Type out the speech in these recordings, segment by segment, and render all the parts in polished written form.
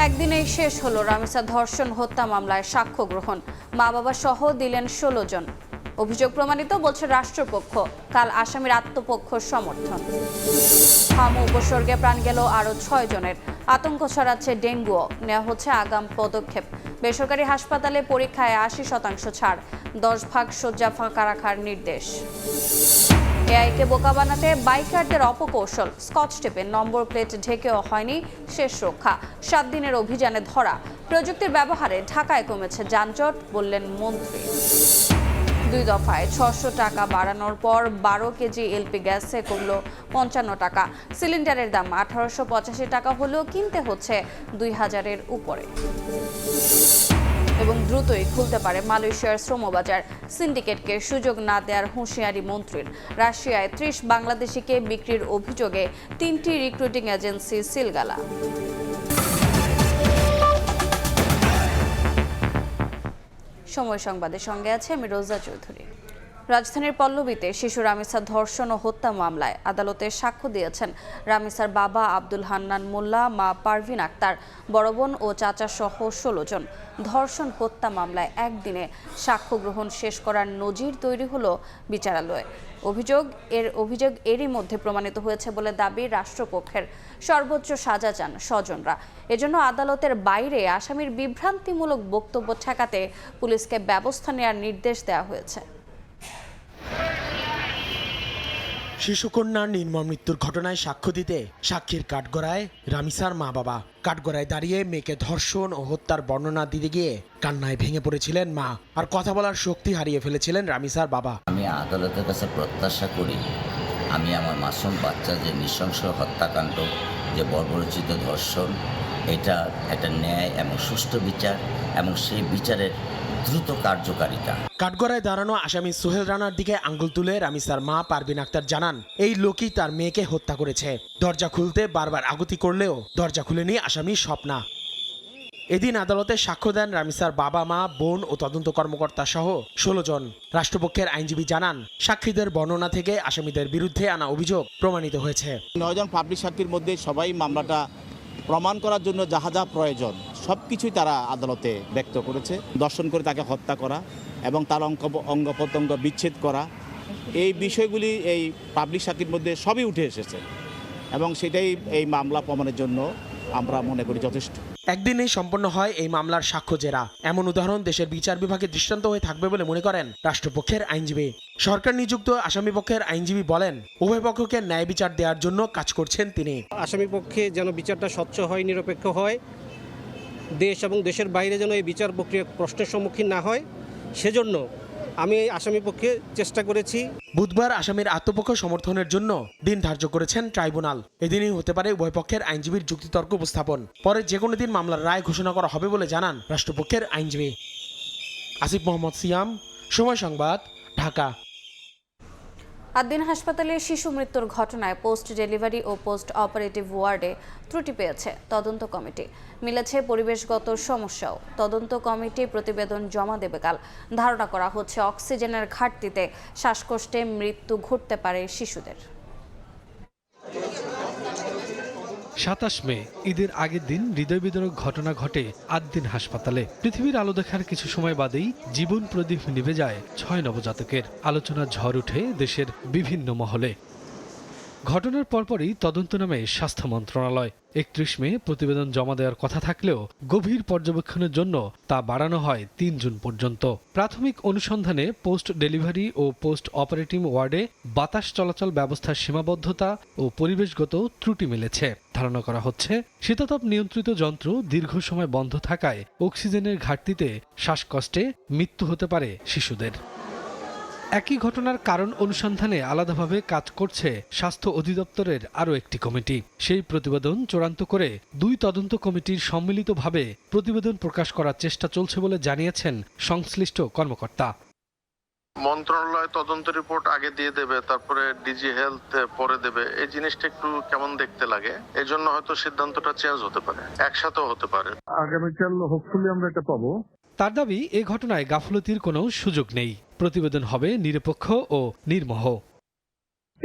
একদিনেই শেষ হলো রামিসা ধর্ষণ হত্যা মামলায় সাক্ষ্য গ্রহণ। মা বাবা সহ দিলেন ১৬ জন। অভিযোগ প্রমাণিত বলছে রাষ্ট্রপক্ষ। কাল আসামির আত্মপক্ষ সমর্থন। হামু উপসর্গে প্রাণ গেল আরও ৬ জনের। আতঙ্ক ছড়াচ্ছে ডেঙ্গুও। নেওয়া হচ্ছে আগাম পদক্ষেপ। বেসরকারি হাসপাতালে পরীক্ষায় ৮০% ছাড়। ১০ ভাগ শয্যা ফাঁকা রাখার নির্দেশ। এআইকে বোকা বানাতে বাইকারদের অপকৌশল। স্কচ টেপে নম্বর প্লেট ঢেকেও হয়নি শেষ রক্ষা। ৭ দিনের অভিযানে ধরা। প্রযুক্তির ব্যবহারে ঢাকায় কমেছে যানজট, বললেন মন্ত্রী। ২ দফায় ৬০০ টাকা বাড়ানোর পর ১২ কেজি এলপি গ্যাসে কমল ৫৫ টাকা। সিলিন্ডারের দাম ১৮৮৫ টাকা হলেও কিনতে হচ্ছে ২,০০০-এর উপরে। এবং দ্রুতই খুলতে পারে মালয়েশিয়ার শ্রমবাজার। সিন্ডিকেটকে সুযোগ না দেওয়ার হুঁশিয়ারি মন্ত্রীর। রাশিয়ায় ৩০ বাংলাদেশিকে বিক্রির অভিযোগে ৩টি রিক্রুটিং এজেন্সি সিলগালা। সময় সংবাদের সঙ্গে আছে আমি রোজা চৌধুরী। রাজধানীর পল্লবীতে শিশু রামিসা ধর্ষণ ও হত্যা মামলায় আদালতে সাক্ষ্য দিয়েছেন রামিসার বাবা আব্দুল হান্নান মোল্লা, মা পারভিন আক্তার, বড় বোন ও চাচা সহ ১৬ জন। ধর্ষণ হত্যা মামলায় একদিনে সাক্ষ্য গ্রহণ শেষ করার নজির তৈরি হলো বিচারালয়ে। অভিযোগ এরই মধ্যে প্রমাণিত হয়েছে বলে দাবি রাষ্ট্রপক্ষের। সর্বোচ্চ সাজা চান স্বজনরা। এজন্য আদালতের বাইরে আসামির বিভ্রান্তিমূলক বক্তব্য ঠেকাতে পুলিশকে ব্যবস্থা নেওয়ার নির্দেশ দেওয়া হয়েছে। শিশুকন্যার নির্মম মৃত্যুর ঘটনায় সাক্ষ্য দিতে সাক্ষীর কাঠগড়ায় রামিসার মা বাবা। কাঠগড়ায় দাঁড়িয়ে মেয়েকে ধর্ষণ ও হত্যার বর্ণনা দিতে গিয়ে কান্নায় ভেঙে পড়েছিলেন মা, আর কথা বলার শক্তি হারিয়ে ফেলেছিলেন রামিসার বাবা। আমি আদালতের কাছে প্রত্যাশা করি আমি আমার মাসুম বাচ্চা যে নৃশংস হত্যাকাণ্ড, যে বর্বরচিত ধর্ষণ, এটা একটা ন্যায় এবং সুষ্ঠু বিচার এবং সেই বিচারের দ্রুত কার্যকারিতা। কাঠগড়ায় দাঁড়ানো আসামি সোহেল রানার দিকে আঙ্গুল তুলে রামিসার মা পারভিন আক্তার জানান, এই লোকই তার মেয়েকে হত্যা করেছে। দরজা খুলতে বারবার আগুতি করলেও দরজা খুলেনি আসামি স্বপ্না। এদিন আদালতে সাক্ষ্য দেন রামিসার বাবা, মা, বোন ও তদন্ত কর্মকর্তা সহ ১৬ জন। রাষ্ট্রপক্ষের আইনজীবী জানান, সাক্ষীদের বর্ণনা থেকে আসামিদের বিরুদ্ধে আনা অভিযোগ প্রমাণিত হয়েছে। ৯ জন পাবলিক সাক্ষীর মধ্যে সবাই মামলাটা প্রমাণ করার জন্য যাহা যা প্রয়োজন সব কিছুই তারা আদালতে ব্যক্ত করেছে। দর্শন করে তাকে হত্যা করা এবং তার অঙ্গ প্রত্যঙ্গ বিচ্ছেদ করা, এই বিষয়গুলি এই পাবলিক সাক্ষীর মধ্যে সবই উঠে এসেছে এবং সেটাই এই মামলা প্রমাণের জন্য আমরা মনে করি যথেষ্ট। একদিনেই সম্পন্ন হয় এই মামলার সাক্ষ্য জেরা। এমন উদাহরণ দেশের বিচার বিভাগে দৃষ্টান্ত হয়ে থাকবে বলে মনে করেন রাষ্ট্রপক্ষের আইনজীবী। সরকার নিযুক্ত আসামিপক্ষের আইনজীবী বলেন, উভয় পক্ষকে ন্যায় বিচার দেওয়ার জন্য কাজ করছেন তিনি। আসামিপক্ষে যেন বিচারটা স্বচ্ছ হয়, নিরপেক্ষ হয়, দেশ এবং দেশের বাইরে যেন এই বিচার প্রক্রিয়া প্রশ্নের সম্মুখীন না হয়, সেজন্য আমি আসামিপক্ষে চেষ্টা করেছি। বুধবার আসামির আত্মপক্ষ সমর্থনের জন্য দিন ধার্য করেছেন ট্রাইব্যুনাল। এদিনই হতে পারে উভয় পক্ষের আইনজীবীর যুক্তিতর্ক উপস্থাপন। পরে যে কোনো দিন মামলার রায় ঘোষণা করা হবে বলে জানান রাষ্ট্রপক্ষের আইনজীবী। আসিফ মোহাম্মদ সিয়াম, সময় সংবাদ, ঢাকা। আদ্দিন হাসপাতালে শিশু মৃত্যুর ঘটনায় পোস্ট ডেলিভারি ও পোস্ট অপারেটিভ ওয়ার্ডে ত্রুটি পেয়েছে তদন্ত কমিটি। মিলেছে পরিবেশগত সমস্যাও। তদন্ত কমিটি প্রতিবেদন জমা দেবে কাল। ধারণা করা হচ্ছে অক্সিজেনের ঘাটতিতে শ্বাসকষ্টে মৃত্যু ঘটতে পারে শিশুদের। ২৭ মে ঈদের আগের দিন হৃদয়বিদারক ঘটনা ঘটে আদ্দিন হাসপাতালে। পৃথিবীর আলো দেখার কিছু সময় বাদেই জীবন প্রদীপ নিভে যায় ৬ নবজাতকের। আলোচনার ঝড় উঠে দেশের বিভিন্ন মহলে। ঘটনার পরপরই তদন্ত নামে স্বাস্থ্য মন্ত্রণালয়। ৩১ মে প্রতিবেদন জমা দেওয়ার কথা থাকলেও গভীর পর্যবেক্ষণের জন্য তা বাড়ানো হয় ৩ জুন পর্যন্ত। প্রাথমিক অনুসন্ধানে পোস্ট ডেলিভারি ও পোস্ট অপারেটিভ ওয়ার্ডে বাতাস চলাচল ব্যবস্থার সীমাবদ্ধতা ও পরিবেশগত ত্রুটি মিলেছে। ধারণা করা হচ্ছে শীতাতপ নিয়ন্ত্রিত যন্ত্র দীর্ঘ সময় বন্ধ থাকায় অক্সিজেনের ঘাটতিতে শ্বাসকষ্টে মৃত্যু হতে পারে শিশুদের। একই ঘটনার কারণ অনুসন্ধানে আলাদাভাবে কাজ করছে স্বাস্থ্য অধিদপ্তরের আরও একটি কমিটি। সেই প্রতিবেদন চূড়ান্ত করে ২ তদন্ত কমিটির সম্মিলিতভাবে প্রতিবেদন প্রকাশ করার চেষ্টা চলছে বলে জানিয়েছেন সংশ্লিষ্ট কর্মকর্তা। মন্ত্রণালয় তদন্ত রিপোর্ট আগে দিয়ে দেবে, তারপরে ডিজি হেলথ পরে দেবে। এই জিনিসটা একটু কেমন দেখতে লাগে, এই জন্য হয়তো সিদ্ধান্তটা চেঞ্জ হতে পারে, একসাথেও হতে পারে। আগামীকাল হোপফুলি আমরা এটা পাবো। তার দাবি, এ ঘটনায় গাফলতির কোনো সুযোগ নেই। প্রতিবেদন হবে নিরপেক্ষ ও নির্মোহ।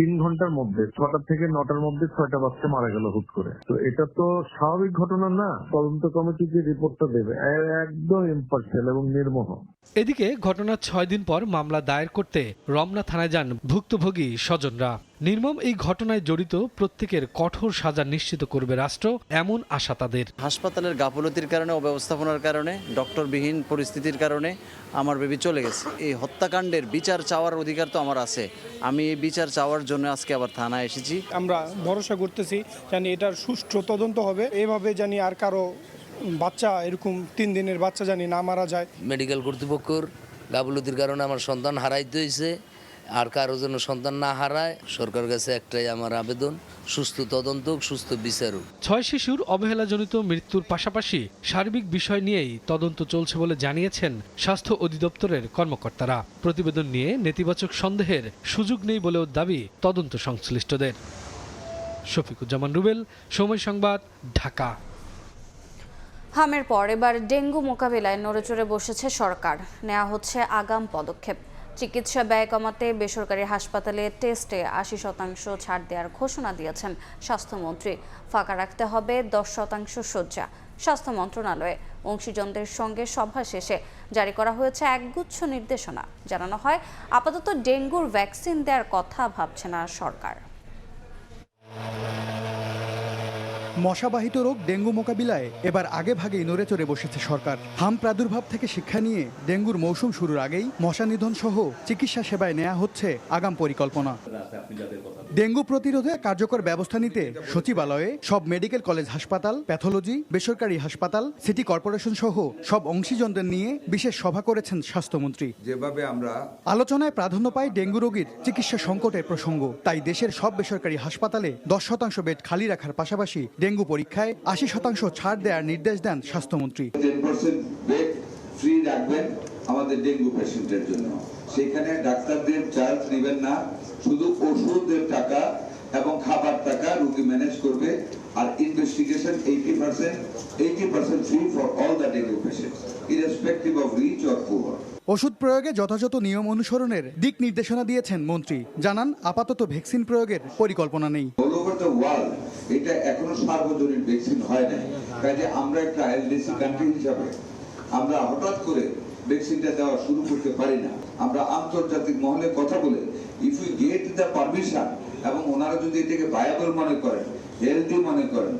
3 ঘন্টার মধ্যে 6টা থেকে 9টার মধ্যে 6টা বাচ্চা মারা গেল হুট করে। তো এটা তো স্বাভাবিক ঘটনা না। তদন্ত কমিটি যে রিপোর্টটা দেবে একদম ইম্পার্শিয়াল এবং নির্মোহ। এদিকে ঘটনার 6 দিন পর মামলা দায়ের করতে রমনা থানায় যান ভুক্তভোগী স্বজনরা। নির্মম এই ঘটনায় জড়িত প্রত্যেকের কঠোর সাজা নিশ্চিত করবে রাষ্ট্র, এমন আশা তাদের। হাসপাতালের গাফলতির কারণে, অব্যবস্থাপনার কারণে, ডক্টরবিহীন পরিস্থিতির কারণে আমার বেবি চলে গেছে। এই হত্যাকাণ্ডের বিচার চাওয়ার অধিকার তো আমার আছে। আমি এই বিচার চাওয়ার জন্য আজকে আবার থানায় এসেছি। আমরা ভরসা করতেছি জানি এটার সুষ্ঠু তদন্ত হবে, এভাবে জানি আর কারো বাচ্চা এরকম 3 দিনের বাচ্চা জানি না মারা যায়। মেডিকেল কর্তৃপক্ষের গাফলতির কারণে আমার সন্তান হারাইতে হয়েছে, আর কারো জন্য সন্তান না হারায় সরকারের কাছে একটাই আমার আবেদন, সুস্থ তদন্ত, সুস্থ বিচার। 6 শিশুর অবহেলাজনিত মৃত্যুর পাশাপাশি সার্বিক বিষয় নিয়েই তদন্ত চলছে বলে জানিয়েছেন স্বাস্থ্য অধিদপ্তরের কর্মকর্তারা। প্রতিবেদন নিয়ে নেতিবাচক সন্দেহের সুযোগ নেই বলেও দাবি তদন্ত সংশ্লিষ্টদের। শফিকুজ্জামান রুবেল, সময় সংবাদ, ঢাকা। হামের পর এবার ডেঙ্গু মোকাবিলায় নড়েচড়ে বসেছে সরকার। নেওয়া হচ্ছে আগাম পদক্ষেপ। চিকিৎসা ব্যয় কমাতে বেসরকারি হাসপাতালে টেস্টে 80% ছাড় দেওয়ার ঘোষণা দিয়েছেন স্বাস্থ্যমন্ত্রী। ফাঁকা রাখতে হবে 10% শয্যা। স্বাস্থ্য মন্ত্রণালয়ে অংশীজনদের সঙ্গে সভা শেষে জারি করা হয়েছে একগুচ্ছ নির্দেশনা। জানানো হয়, আপাতত ডেঙ্গুর ভ্যাকসিন দেওয়ার কথা ভাবছে না সরকার। মশাবাহিত রোগ ডেঙ্গু মোকাবিলায় এবার আগে ভাগেই নড়েচড়ে বসেছে সরকার। হাম প্রাদুর্ভাব থেকে শিক্ষা নিয়ে ডেঙ্গুর মৌসুম শুরুর আগেই মশা নিধন সহ চিকিৎসা সেবায় নেওয়া হচ্ছে আগাম পরিকল্পনা। ডেঙ্গু প্রতিরোধে কার্যকর ব্যবস্থা নিতে সচিবালয়ে সব মেডিকেল কলেজ হাসপাতাল, প্যাথোলজি, বেসরকারি হাসপাতাল, সিটি কর্পোরেশন সহ সব অংশীজনদের নিয়ে বিশেষ সভা করেছেন স্বাস্থ্যমন্ত্রী। যেভাবে আমরা আলোচনায় প্রাধান্য পায় ডেঙ্গু রোগীর চিকিৎসা সংকটের প্রসঙ্গ। তাই দেশের সব বেসরকারি হাসপাতালে 10% বেড খালি রাখার পাশাপাশি ডেঙ্গু পরীক্ষায় 80% ছাড় দেওয়ার নির্দেশ দেন স্বাস্থ্যমন্ত্রী। 10% বেড ফ্রি রাখবেন আমাদের ডেঙ্গু পেশেন্টের জন্য। সেখানে ডাক্তারদের চার্জ নেবেন না, শুধু ওষুধের টাকা এবং খাবার টাকা রোগী ম্যানেজ করবে। আর investigation 80% free for all the dengue patients irrespective of rich or poor. ওষুধ প্রয়োগে যথাযথ নিয়ম অনুসরণের দিক নির্দেশনা দিয়েছেন মন্ত্রী। জানান, আপাতত ভ্যাকসিন প্রয়োগের পরিকল্পনা নেই। অল ওভার দ্য ওয়ার্ল্ড এটা এখনো সার্বজনীন ভ্যাকসিন হয় না। কাজে আমরা একটা এলডিসি কান্ট্রি হিসাবে আমরা হঠাৎ করে ভ্যাকসিনটা দেওয়া শুরু করতে পারি না। আমরা আন্তর্জাতিক মহলে কথা বলে if you get the permission এবং ওনারা যদি এটাকে ভায়াবল মনে করেন, হেলদি মনে করেন,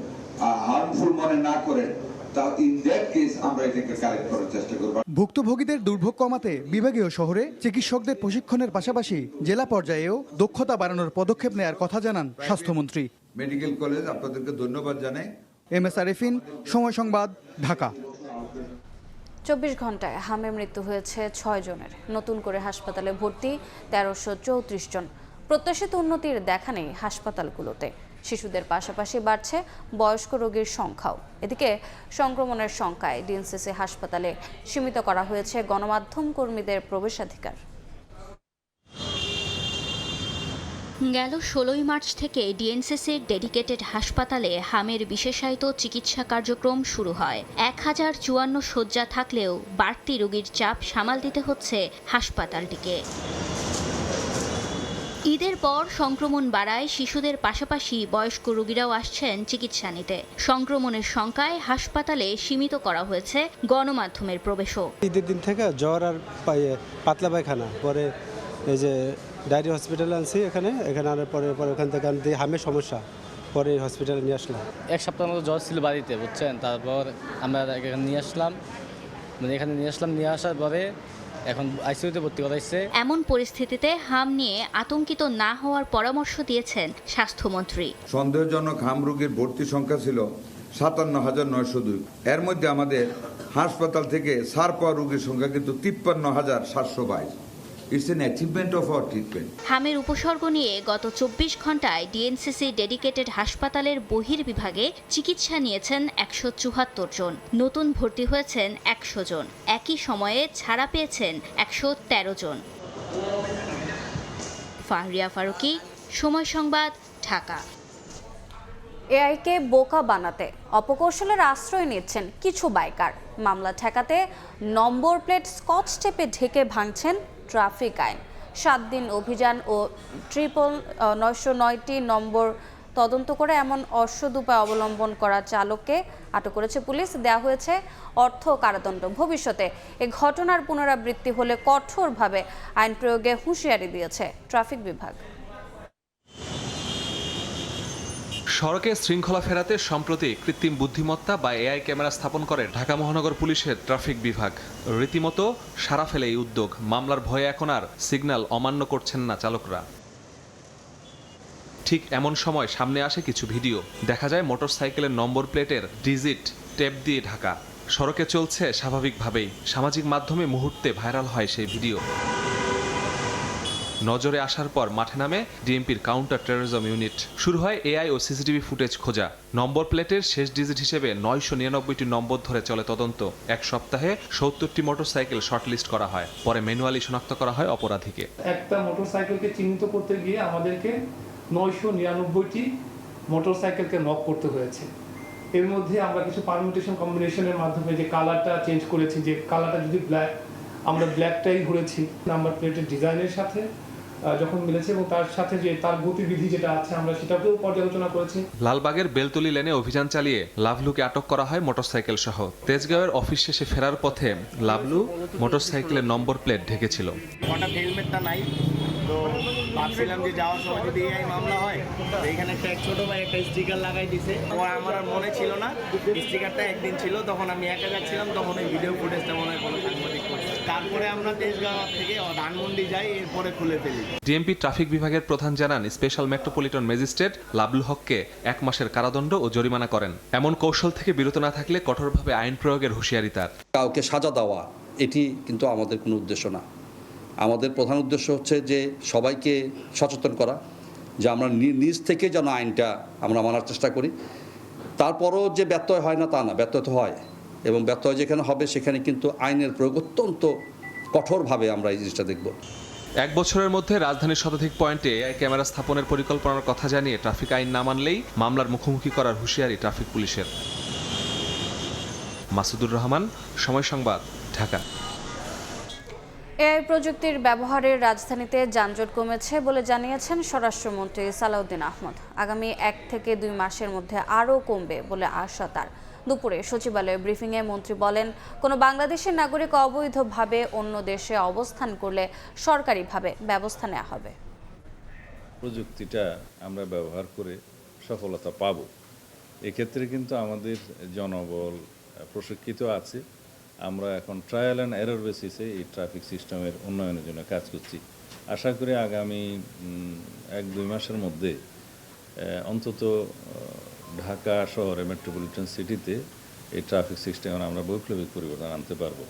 হার্মফুল মনে না করেন, তা ইন দ্যাট কেস আমরা এটাকে কারেক্ট করার চেষ্টা করব। ভুক্তভোগীদের দুর্ভোগ কমাতে বিভাগীয় শহরে চিকিৎসকদের প্রশিক্ষণের পাশাপাশি জেলা পর্যায়েও দক্ষতা বাড়ানোর পদক্ষেপ নেওয়ার কথা জানান স্বাস্থ্যমন্ত্রী। মেডিকেল কলেজ আপনাদেরকে ধন্যবাদ জানাই। MS আরেফিন, সময় সংবাদ, ঢাকা। 24 ঘন্টায় হামে মৃত্যু হয়েছে 6 জনের। নতুন করে হাসপাতালে ভর্তি 1334 জন। প্রত্যাশিত উন্নতির দেখা নেই হাসপাতালগুলোতে। শিশুদের পাশাপাশি বাড়ছে বয়স্ক রোগীর সংখ্যাও। এদিকে সংক্রমণের সংখ্যায় ডিএনসিসি হাসপাতালে সীমিত করা হয়েছে গণমাধ্যম কর্মীদের প্রবেশাধিকার। গেল 16 মার্চ থেকে ডিএনসিসির ডেডিকেটেড হাসপাতালে হামের বিশেষায়িত চিকিৎসা কার্যক্রম শুরু হয়। 1054 শয্যা থাকলেও বাড়তি রোগীর চাপ সামাল দিতে হচ্ছে হাসপাতালটিকে। ঈদের পর সংক্রমণ বাড়ায় শিশুদের পাশাপাশি বয়স্ক রোগীরাও আসছেন চিকিৎসা নিতে। সংক্রমণের সংখ্যায় হাসপাতালে সীমিত করা হয়েছে গণমাধ্যমের প্রবেশও। ঈদের দিন থেকে জ্বর আর পাতলা পায়খানা, পরে এই যে ডায়রি হসপিটালে আনছি, এখানে আনার পরে ওখান থেকে আনতে হামের সমস্যা, পরে হসপিটালে নিয়ে আসলাম। 1 সপ্তাহ মতো জ্বর ছিল বাড়িতে, বুঝছেন। তারপর আমরা এখানে নিয়ে আসলাম, নিয়ে আসার পরে এখন আইসিইউতে ভর্তি করাইছে। এমন পরিস্থিতিতে হাম নিয়ে আতঙ্কিত না হওয়ার পরামর্শ দিয়েছেন স্বাস্থ্যমন্ত্রী। সন্দেহজনক হাম রোগীর ভর্তি সংখ্যা ছিল 57,902। এর মধ্যে আমাদের হাসপাতাল থেকে সার পাওয়া রোগীর সংখ্যা কিন্তু 53,722। It's an achievement of our treatment. হামের উপসর্গ নিয়ে গত 24 ঘন্টায় ডিএনসিসি ডেডিকেটেড হাসপাতালের বহির্বিভাগে চিকিৎসা নিয়েছেন 174 জন। নতুন ভর্তি হয়েছেন 100 জন। একই সময়ে ছাড়া পেয়েছেন 113 জন। ফাহরিয়া ফারুকি, সময় সংবাদ, ঢাকা। এআইকে বোকা বানাতে অপকৌশলের আশ্রয় নিচ্ছেন কিছু বাইকার। মামলা ঠেকাতে নম্বর প্লেট স্কচ টেপে ঢেকে ভাঙছেন ট্রাফিক আইন। 7 দিন অভিযান ও 909টি নম্বর তদন্ত করে এমন অসৎ উপায় অবলম্বন করা চালককে আটক করেছে পুলিশ। দেওয়া হয়েছে অর্থ কারাদণ্ড। ভবিষ্যতে এ ঘটনার পুনরাবৃত্তি হলে কঠোরভাবে আইন প্রয়োগে হুঁশিয়ারি দিয়েছে ট্রাফিক বিভাগ। সড়কে শৃঙ্খলা ফেরাতে সম্প্রতি কৃত্রিম বুদ্ধিমত্তা বা এআই ক্যামেরা স্থাপন করে ঢাকা মহানগর পুলিশের ট্রাফিক বিভাগ। রীতিমতো সারা ফেলে এই উদ্যোগ। মামলার ভয়ে এখন আর সিগন্যাল অমান্য করছেন না চালকরা। ঠিক এমন সময় সামনে আসে কিছু ভিডিও। দেখা যায় মোটরসাইকেলের নম্বর প্লেটের ডিজিট টেপ দিয়ে ঢাকা। সড়কে চলছে স্বাভাবিকভাবেই। সামাজিক মাধ্যমে মুহূর্তে ভাইরাল হয় সেই ভিডিও। নজরে আসার পর মাঠে নামে ডিএমপির কাউন্টার টেরোরিজম ইউনিট। শুরু হয় এআই ও সিসিটিভি ফুটেজ খোঁজা। নম্বর প্লেটের শেষ ডিজিট হিসেবে 999টি নম্বর ধরে চলে তদন্ত। এক সপ্তাহে 70টি মোটরসাইকেল শর্টলিস্ট করা হয়। পরে ম্যানুয়ালি শনাক্ত করা হয় অপরাধীকে। একটা মোটরসাইকেলকে চিহ্নিত করতে গিয়ে আমাদেরকে 999টি মোটরসাইকেলকে নক করতে হয়েছে। এর মধ্যে আমরা কিছু পারমিউটেশন কম্বিনেশনের মাধ্যমে যে কালারটা চেঞ্জ করেছি, যে কালারটা যদি ব্ল্যাক, আমরা ব্ল্যাকটাই ঘুরেছি। নাম্বার প্লেটের ডিজাইনের সাথে যখন মিলেছে এবং তার সাথে যে তার গতিবিধি যেটা আছে আমরা সেটাকেও পর্যালোচনা করেছি। লালবাগের বেলতলি লেনে অভিযান চালিয়ে লাভলুকে আটক করা হয় মোটরসাইকেল সহ। তেজগাঁওয়ের অফিস শেষে ফেরার পথে লাভলু মোটরসাইকেলের নম্বর প্লেট ঢেকেছিল। হঠাৎ হেলমেটটা নাই, তো ভাবছিলাম যে যাওয়ার সময় যদি এই মামলা হয়, এইখানে একটা ছোট ভাই একটা স্টিকার লাগাই দিছে। আমার আর মনে ছিল না স্টিকারটা একদিন ছিল, তখন আমি একা যাচ্ছিলাম, তখন ওই ভিডিও ফুটেজটা মনে হয় কোনো সাংবাদিক করছে। তারপরে আমরা তেজগাঁও থেকে ধানমন্ডি যাই, এরপরে খুলে ফেলি। ডিএমপি ট্রাফিক বিভাগের প্রধান জানান, স্পেশাল মেট্রোপলিটন ম্যাজিস্ট্রেট লাবলু হককে 1 মাসের কারাদণ্ড ও জরিমানা করেন। এমন কৌশল থেকে বিরত না থাকলে কঠোরভাবে আইন প্রয়োগের হুঁশিয়ারি তার। কাউকে সাজা দেওয়া এটি কিন্তু আমাদের কোনো উদ্দেশ্য না। আমাদের প্রধান উদ্দেশ্য হচ্ছে যে সবাইকে সচেতন করা, যে আমরা নিজ থেকে যেন আইনটা আমরা মানার চেষ্টা করি। তারপরও যে ব্যত্যয় হয় না তা না, ব্যত্যয় তো হয়, এবং ব্যত্যয় যেখানে হবে সেখানে কিন্তু আইনের প্রয়োগ অত্যন্ত কঠোরভাবে আমরা এই জিনিসটা দেখব। 1 বছরের মধ্যে রাজধানীর শতাধিক পয়েন্টে এআই ক্যামেরা স্থাপনের পরিকল্পনার কথা জানিয়ে ট্রাফিক আইন না মানলেই মামলার মুখোমুখি করার হুঁশিয়ারি ট্রাফিক পুলিশের। মাসুদুর রহমান, সময় সংবাদ, ঢাকা। এআই প্রযুক্তির ব্যবহারের রাজধানীতে যানজট কমেছে বলে জানিয়েছেন স্বরাষ্ট্রমন্ত্রী সালাউদ্দিন আহমদ। আগামী 1 থেকে 2 মাসের মধ্যে আরও কমবে বলে আশা তার। দুপুরে সচিবালয়ে ব্রিফিংয়ে মন্ত্রী বলেন, কোনো বাংলাদেশের নাগরিক অবৈধভাবে অন্য দেশে অবস্থান করলে সরকারিভাবে ব্যবস্থা নেওয়া হবে। প্রযুক্তিটা আমরা ব্যবহার করে সফলতা পাব, এক্ষেত্রে কিন্তু আমাদের জনবল প্রশিক্ষিত আছে। আমরা এখন ট্রায়াল অ্যান্ড এরর বেসিসে এই ট্রাফিক সিস্টেমের উন্নয়নের জন্য কাজ করছি। আশা করি আগামী 1-2 মাসের মধ্যে অন্তত ঢাকা শহরে মেট্রোপলিটন সিটিতে এই ট্রাফিক সিস্টেমে আমরা বৈপ্লবিক পরিবর্তন আনতে পারবো।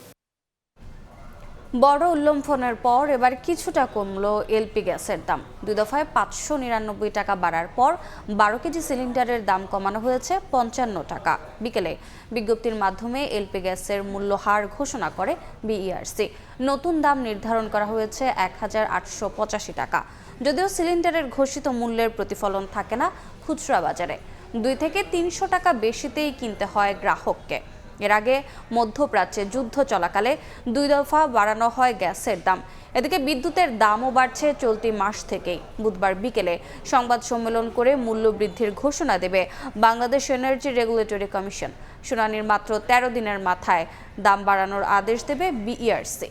বড় উল্লম্ফনের পর এবার কিছুটা কমলো এলপি গ্যাসের দাম। 2 দফায় 599 টাকা বাড়ার পর 12 কেজি সিলিন্ডারের দাম কমানো হয়েছে 55 টাকা। বিকেলে বিজ্ঞপ্তির মাধ্যমে এলপি গ্যাসের মূল্যহার ঘোষণা করে বিইআরসি। নতুন দাম নির্ধারণ করা হয়েছে 1885 টাকা। যদিও সিলিন্ডারের ঘোষিত মূল্যের প্রতিফলন থাকে না খুচরা বাজারে। 2 থেকে 300 টাকা বেশিতেই কিনতে হয় গ্রাহককে। এর আগে মধ্যপ্রাচ্যে যুদ্ধ চলাকালে 2 দফা বাড়ানো হয় গ্যাসের দাম। এদিকে বিদ্যুতের দামও বাড়ছে চলতি মাস থেকেই। বুধবার বিকেলে সংবাদ সম্মেলন করে মূল্য বৃদ্ধির ঘোষণা দেবে বাংলাদেশ এনার্জি রেগুলেটরি কমিশন। শুনানির মাত্র 13 দিনের মাথায় দাম বাড়ানোর আদেশ দেবে বিইআরসি।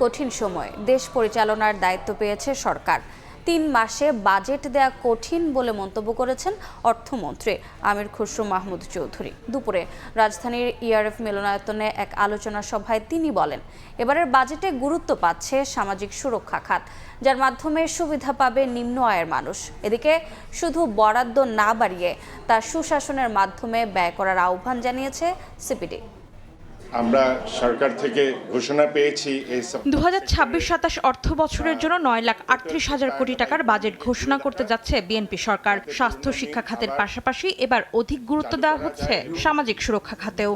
কঠিন সময় দেশ পরিচালনার দায়িত্ব পেয়েছে সরকার। 3 মাসে বাজেট দেয়া কঠিন বলে মন্তব্য করেছেন অর্থমন্ত্রী আমির খসরু মাহমুদ চৌধুরী। দুপুরে রাজধানীর ইআরএফ মিলনায়তনে এক আলোচনা সভায় তিনি বলেন, এবারের বাজেটে গুরুত্ব পাচ্ছে সামাজিক সুরক্ষা খাত, যার মাধ্যমে সুবিধা পাবে নিম্ন আয়ের মানুষ। এদিকে শুধু বরাদ্দ না বাড়িয়ে তা সুশাসনের মাধ্যমে ব্যয় করার আহ্বান জানিয়েছে সিপিডি। আমরা সরকার থেকে ঘোষণা পেয়েছি 2026-27 অর্থ বছরের জন্য 9,38,000 কোটি টাকার বাজেট ঘোষণা করতে যাচ্ছে বিএনপি সরকার। স্বাস্থ্য শিক্ষা খাতের পাশাপাশি এবার অধিক গুরুত্ব দেওয়া হচ্ছে সামাজিক সুরক্ষা খাতেও।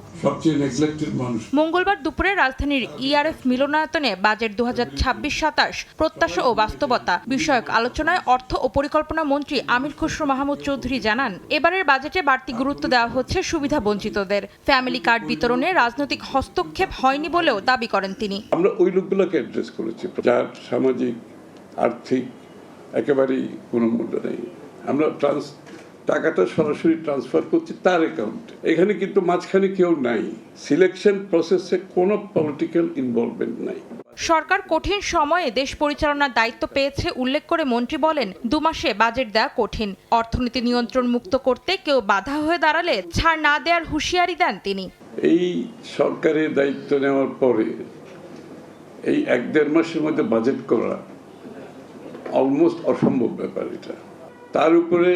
মঙ্গলবার দুপুরে রাজধানীর ইআরএফ মিলনায়তনে বাজেট 2026-27 প্রত্যাশা ও বাস্তবতা বিষয়ক আলোচনায় অর্থ ও পরিকল্পনা মন্ত্রী আমির খসরু মাহমুদ চৌধুরী জানান, এবারের বাজেটে বাড়তি গুরুত্ব দেওয়া হচ্ছে সুবিধা বঞ্চিতদের। ফ্যামিলি কার্ড বিতরণে রাজনৈতিক হস্তক্ষেপ হয়নি বলেও দাবি করেন তিনি। আমরা ওই লোকগুলোকে অ্যাড্রেস করেছি যার সামাজিক আর্থিক একেবারেই কোনো মূল্য নেই। আমরা টাকাটা সরাসরি ট্রান্সফার করছি তার অ্যাকাউন্টে। এখানে কিন্তু মাঝখানে কেউ নাই, সিলেকশন প্রসেসে কোনো পলিটিক্যাল ইনভলভমেন্ট নাই। সরকার কঠিন সময়ে দেশ পরিচালনার দায়িত্ব পেয়েছে উল্লেখ করে মন্ত্রী বলেন, 2 মাসে বাজেট দেওয়া কঠিন। অর্থনীতি নিয়ন্ত্রণ মুক্ত করতে কেউ বাধা হয়ে দাঁড়ালে ছাড় না দেওয়ার হুঁশিয়ারি দেন তিনি। এই সরকারের দায়িত্ব নেওয়ার পরে এই 1-1.5 মাসের মধ্যে বাজেট করা অলমোস্ট অসম্ভব ব্যাপার। এটা তার উপরে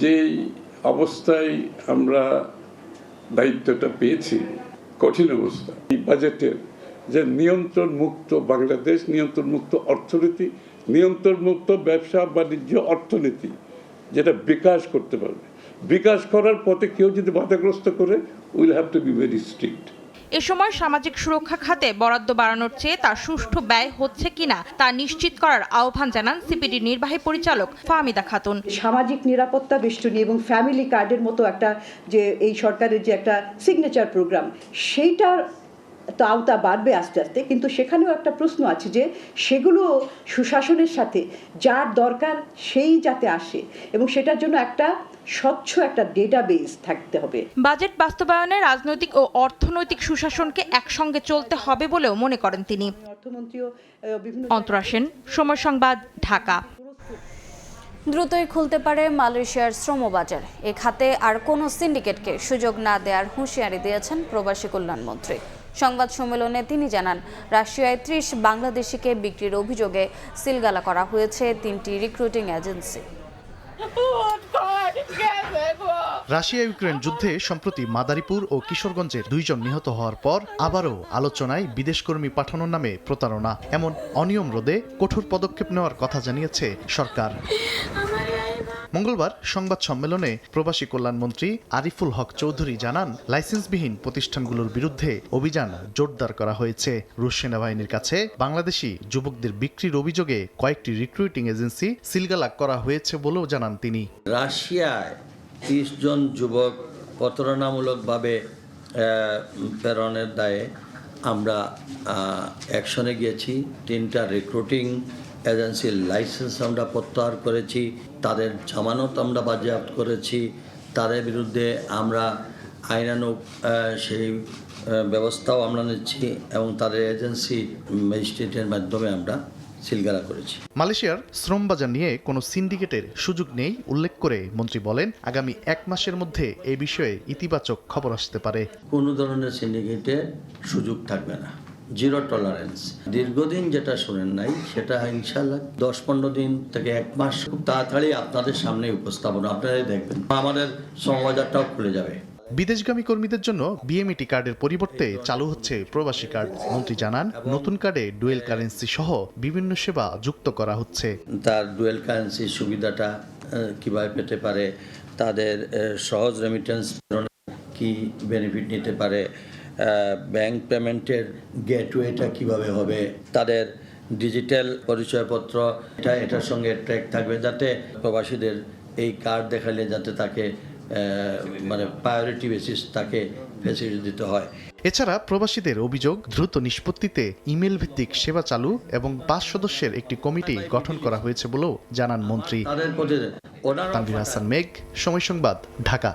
যেই অবস্থায় আমরা দায়িত্বটা পেয়েছি, কঠিন অবস্থা। এই বাজেটের যে নিয়ন্ত্রণ মুক্ত বাংলাদেশ, নিয়ন্ত্রণ মুক্ত অর্থনীতি, নিয়ন্ত্রণ মুক্ত ব্যবসা বাণিজ্য অর্থনীতি যেটা বিকাশ করতে পারবে, বিকাশ করার পথে কেউ যদি বাধাগ্রস্ত করে, will have to be very strict. এ সময় সামাজিক সুরক্ষা খাতে বরাদ্দ বাড়ানোর চেয়ে তার সুষ্ঠু ব্যয় হচ্ছে কিনা তা নিশ্চিত করার আহ্বান জানান সিপিডির নির্বাহী পরিচালক ফাহমিদা খাতুন। সামাজিক নিরাপত্তা বেষ্টনী এবং ফ্যামিলি কার্ডের মতো একটা যে এই সরকারের যে একটা সিগনেচার প্রোগ্রাম, সেইটার তো আওতা বাড়বে আস্তে আস্তে, কিন্তু সেখানেও একটা প্রশ্ন আছে যে সেগুলো সুশাসনের সাথে যার দরকার সেই যাতে আসে, এবং সেটার জন্য একটা স্বচ্ছ একটা ডেটাবেস থাকতে হবে। বাজেট বাস্তবায়নে রাজনৈতিক ও অর্থনৈতিক সুশাসনকে একসঙ্গে চলতে হবে বলেও মনে করেন তিনি। অন্তরা সেন, সময় সংবাদ, ঢাকা। দ্রুতই খুলতে পারে মালয়েশিয়ার শ্রমবাজার। এ খাতে আর কোনো সিন্ডিকেটকে সুযোগ না দেওয়ার হুঁশিয়ারি দিয়েছেন প্রবাসী কল্যাণমন্ত্রী। সংবাদ সম্মেলনে তিনি জানান, রাশিয়ায় 30 বাংলাদেশিকে বিক্রির অভিযোগে সিলগালা করা হয়েছে 3টি রিক্রুটিং এজেন্সি। রাশিয়া ইউক্রেন যুদ্ধে সম্প্রতি মাদারীপুর ও কিশোরগঞ্জের 2 জন নিহত হওয়ার পর আবারও আলোচনায় বিদেশকর্মী পাঠানোর নামে প্রতারণা, এমন অনিয়ম রোধে কঠোর পদক্ষেপ নেওয়ার কথা জানিয়েছে সরকার। মঙ্গলবার সংবাদ সম্মেলনে প্রবাসী কল্যাণমন্ত্রী আরিফুল হক চৌধুরী জানান, লাইসেন্সবিহীন প্রতিষ্ঠানগুলোর বিরুদ্ধে অভিযান জোরদার করা হয়েছে। রুশ সেনাবাহিনীর কাছে বাংলাদেশি যুবকদের বিক্রির অভিযোগে কয়েকটি রিক্রুটিং এজেন্সি সিলগালা করা হয়েছে বলেও জানান তিনি। রাশিয়ায় 30 জন যুবক প্রতারণামূলকভাবে প্রেরণের দায়ে আমরা অ্যাকশনে গিয়েছি। 3টা রিক্রুটিং এজেন্সির লাইসেন্স আমরা প্রত্যাহার করেছি, তাদের জামানত আমরা বাজেয়াপ্ত করেছি, তাদের বিরুদ্ধে আমরা আইনানুগ সেই ব্যবস্থাও আমরা নিচ্ছি এবং তাদের এজেন্সি ম্যাজিস্ট্রেটের মাধ্যমে আমরা সিলগালা করেছি। মালয়েশিয়ার শ্রম বাজার নিয়ে কোনো সিন্ডিকেটের সুযোগ নেই উল্লেখ করে মন্ত্রী বলেন, আগামী 1 মাসের মধ্যে এই বিষয়ে ইতিবাচক খবর আসতে পারে। কোনো ধরনের সিন্ডিকেটের সুযোগ থাকবে না, জিরো টলারেন্স। দীর্ঘদিন যেটা শুনেন নাই সেটা ইনশাআল্লাহ 10-15 দিন থেকে 1 মাস খুব তাড়াতাড়ি আপনাদের সামনে উপস্থাপন, আপনারাই দেখবেন। আমাদের শ্রমবাজারটাও খুলে যাবে। বিদেশগামী কর্মীদের জন্য বিএমইটি কার্ডের পরিবর্তে চালু হচ্ছে প্রবাসী কার্ড। মন্ত্রী জানান, নতুন কার্ডে ডুয়েল কারেন্সি সহ বিভিন্ন সেবা যুক্ত করা হচ্ছে। তার ডুয়েল কারেন্সি সুবিধাটা কিভাবে পেতে পারে, তাদের সহজ রেমিটেন্স কি বেনিফিট নিতে পারে, ব্যাংক পেমেন্টের গেটওয়েটা কিভাবে হবে, তাদের ডিজিটাল পরিচয়পত্র এটার সঙ্গে ট্র্যাক থাকবে, যাতে প্রবাসীদের এই কার্ড দেখালে যাতে তাকে মানে প্রায়োরিটি বেসিস তাকে ফ্যাসিলিটি দিতে হয়। এছাড়া প্রবাসীদের অভিযোগ দ্রুত নিষ্পত্তিতে ইমেল ভিত্তিক সেবা চালু এবং 5 সদস্যের একটি কমিটি গঠন করা হয়েছে বলেও জানান মন্ত্রী। তানভীর হাসান মেঘ, সময় সংবাদ, ঢাকা।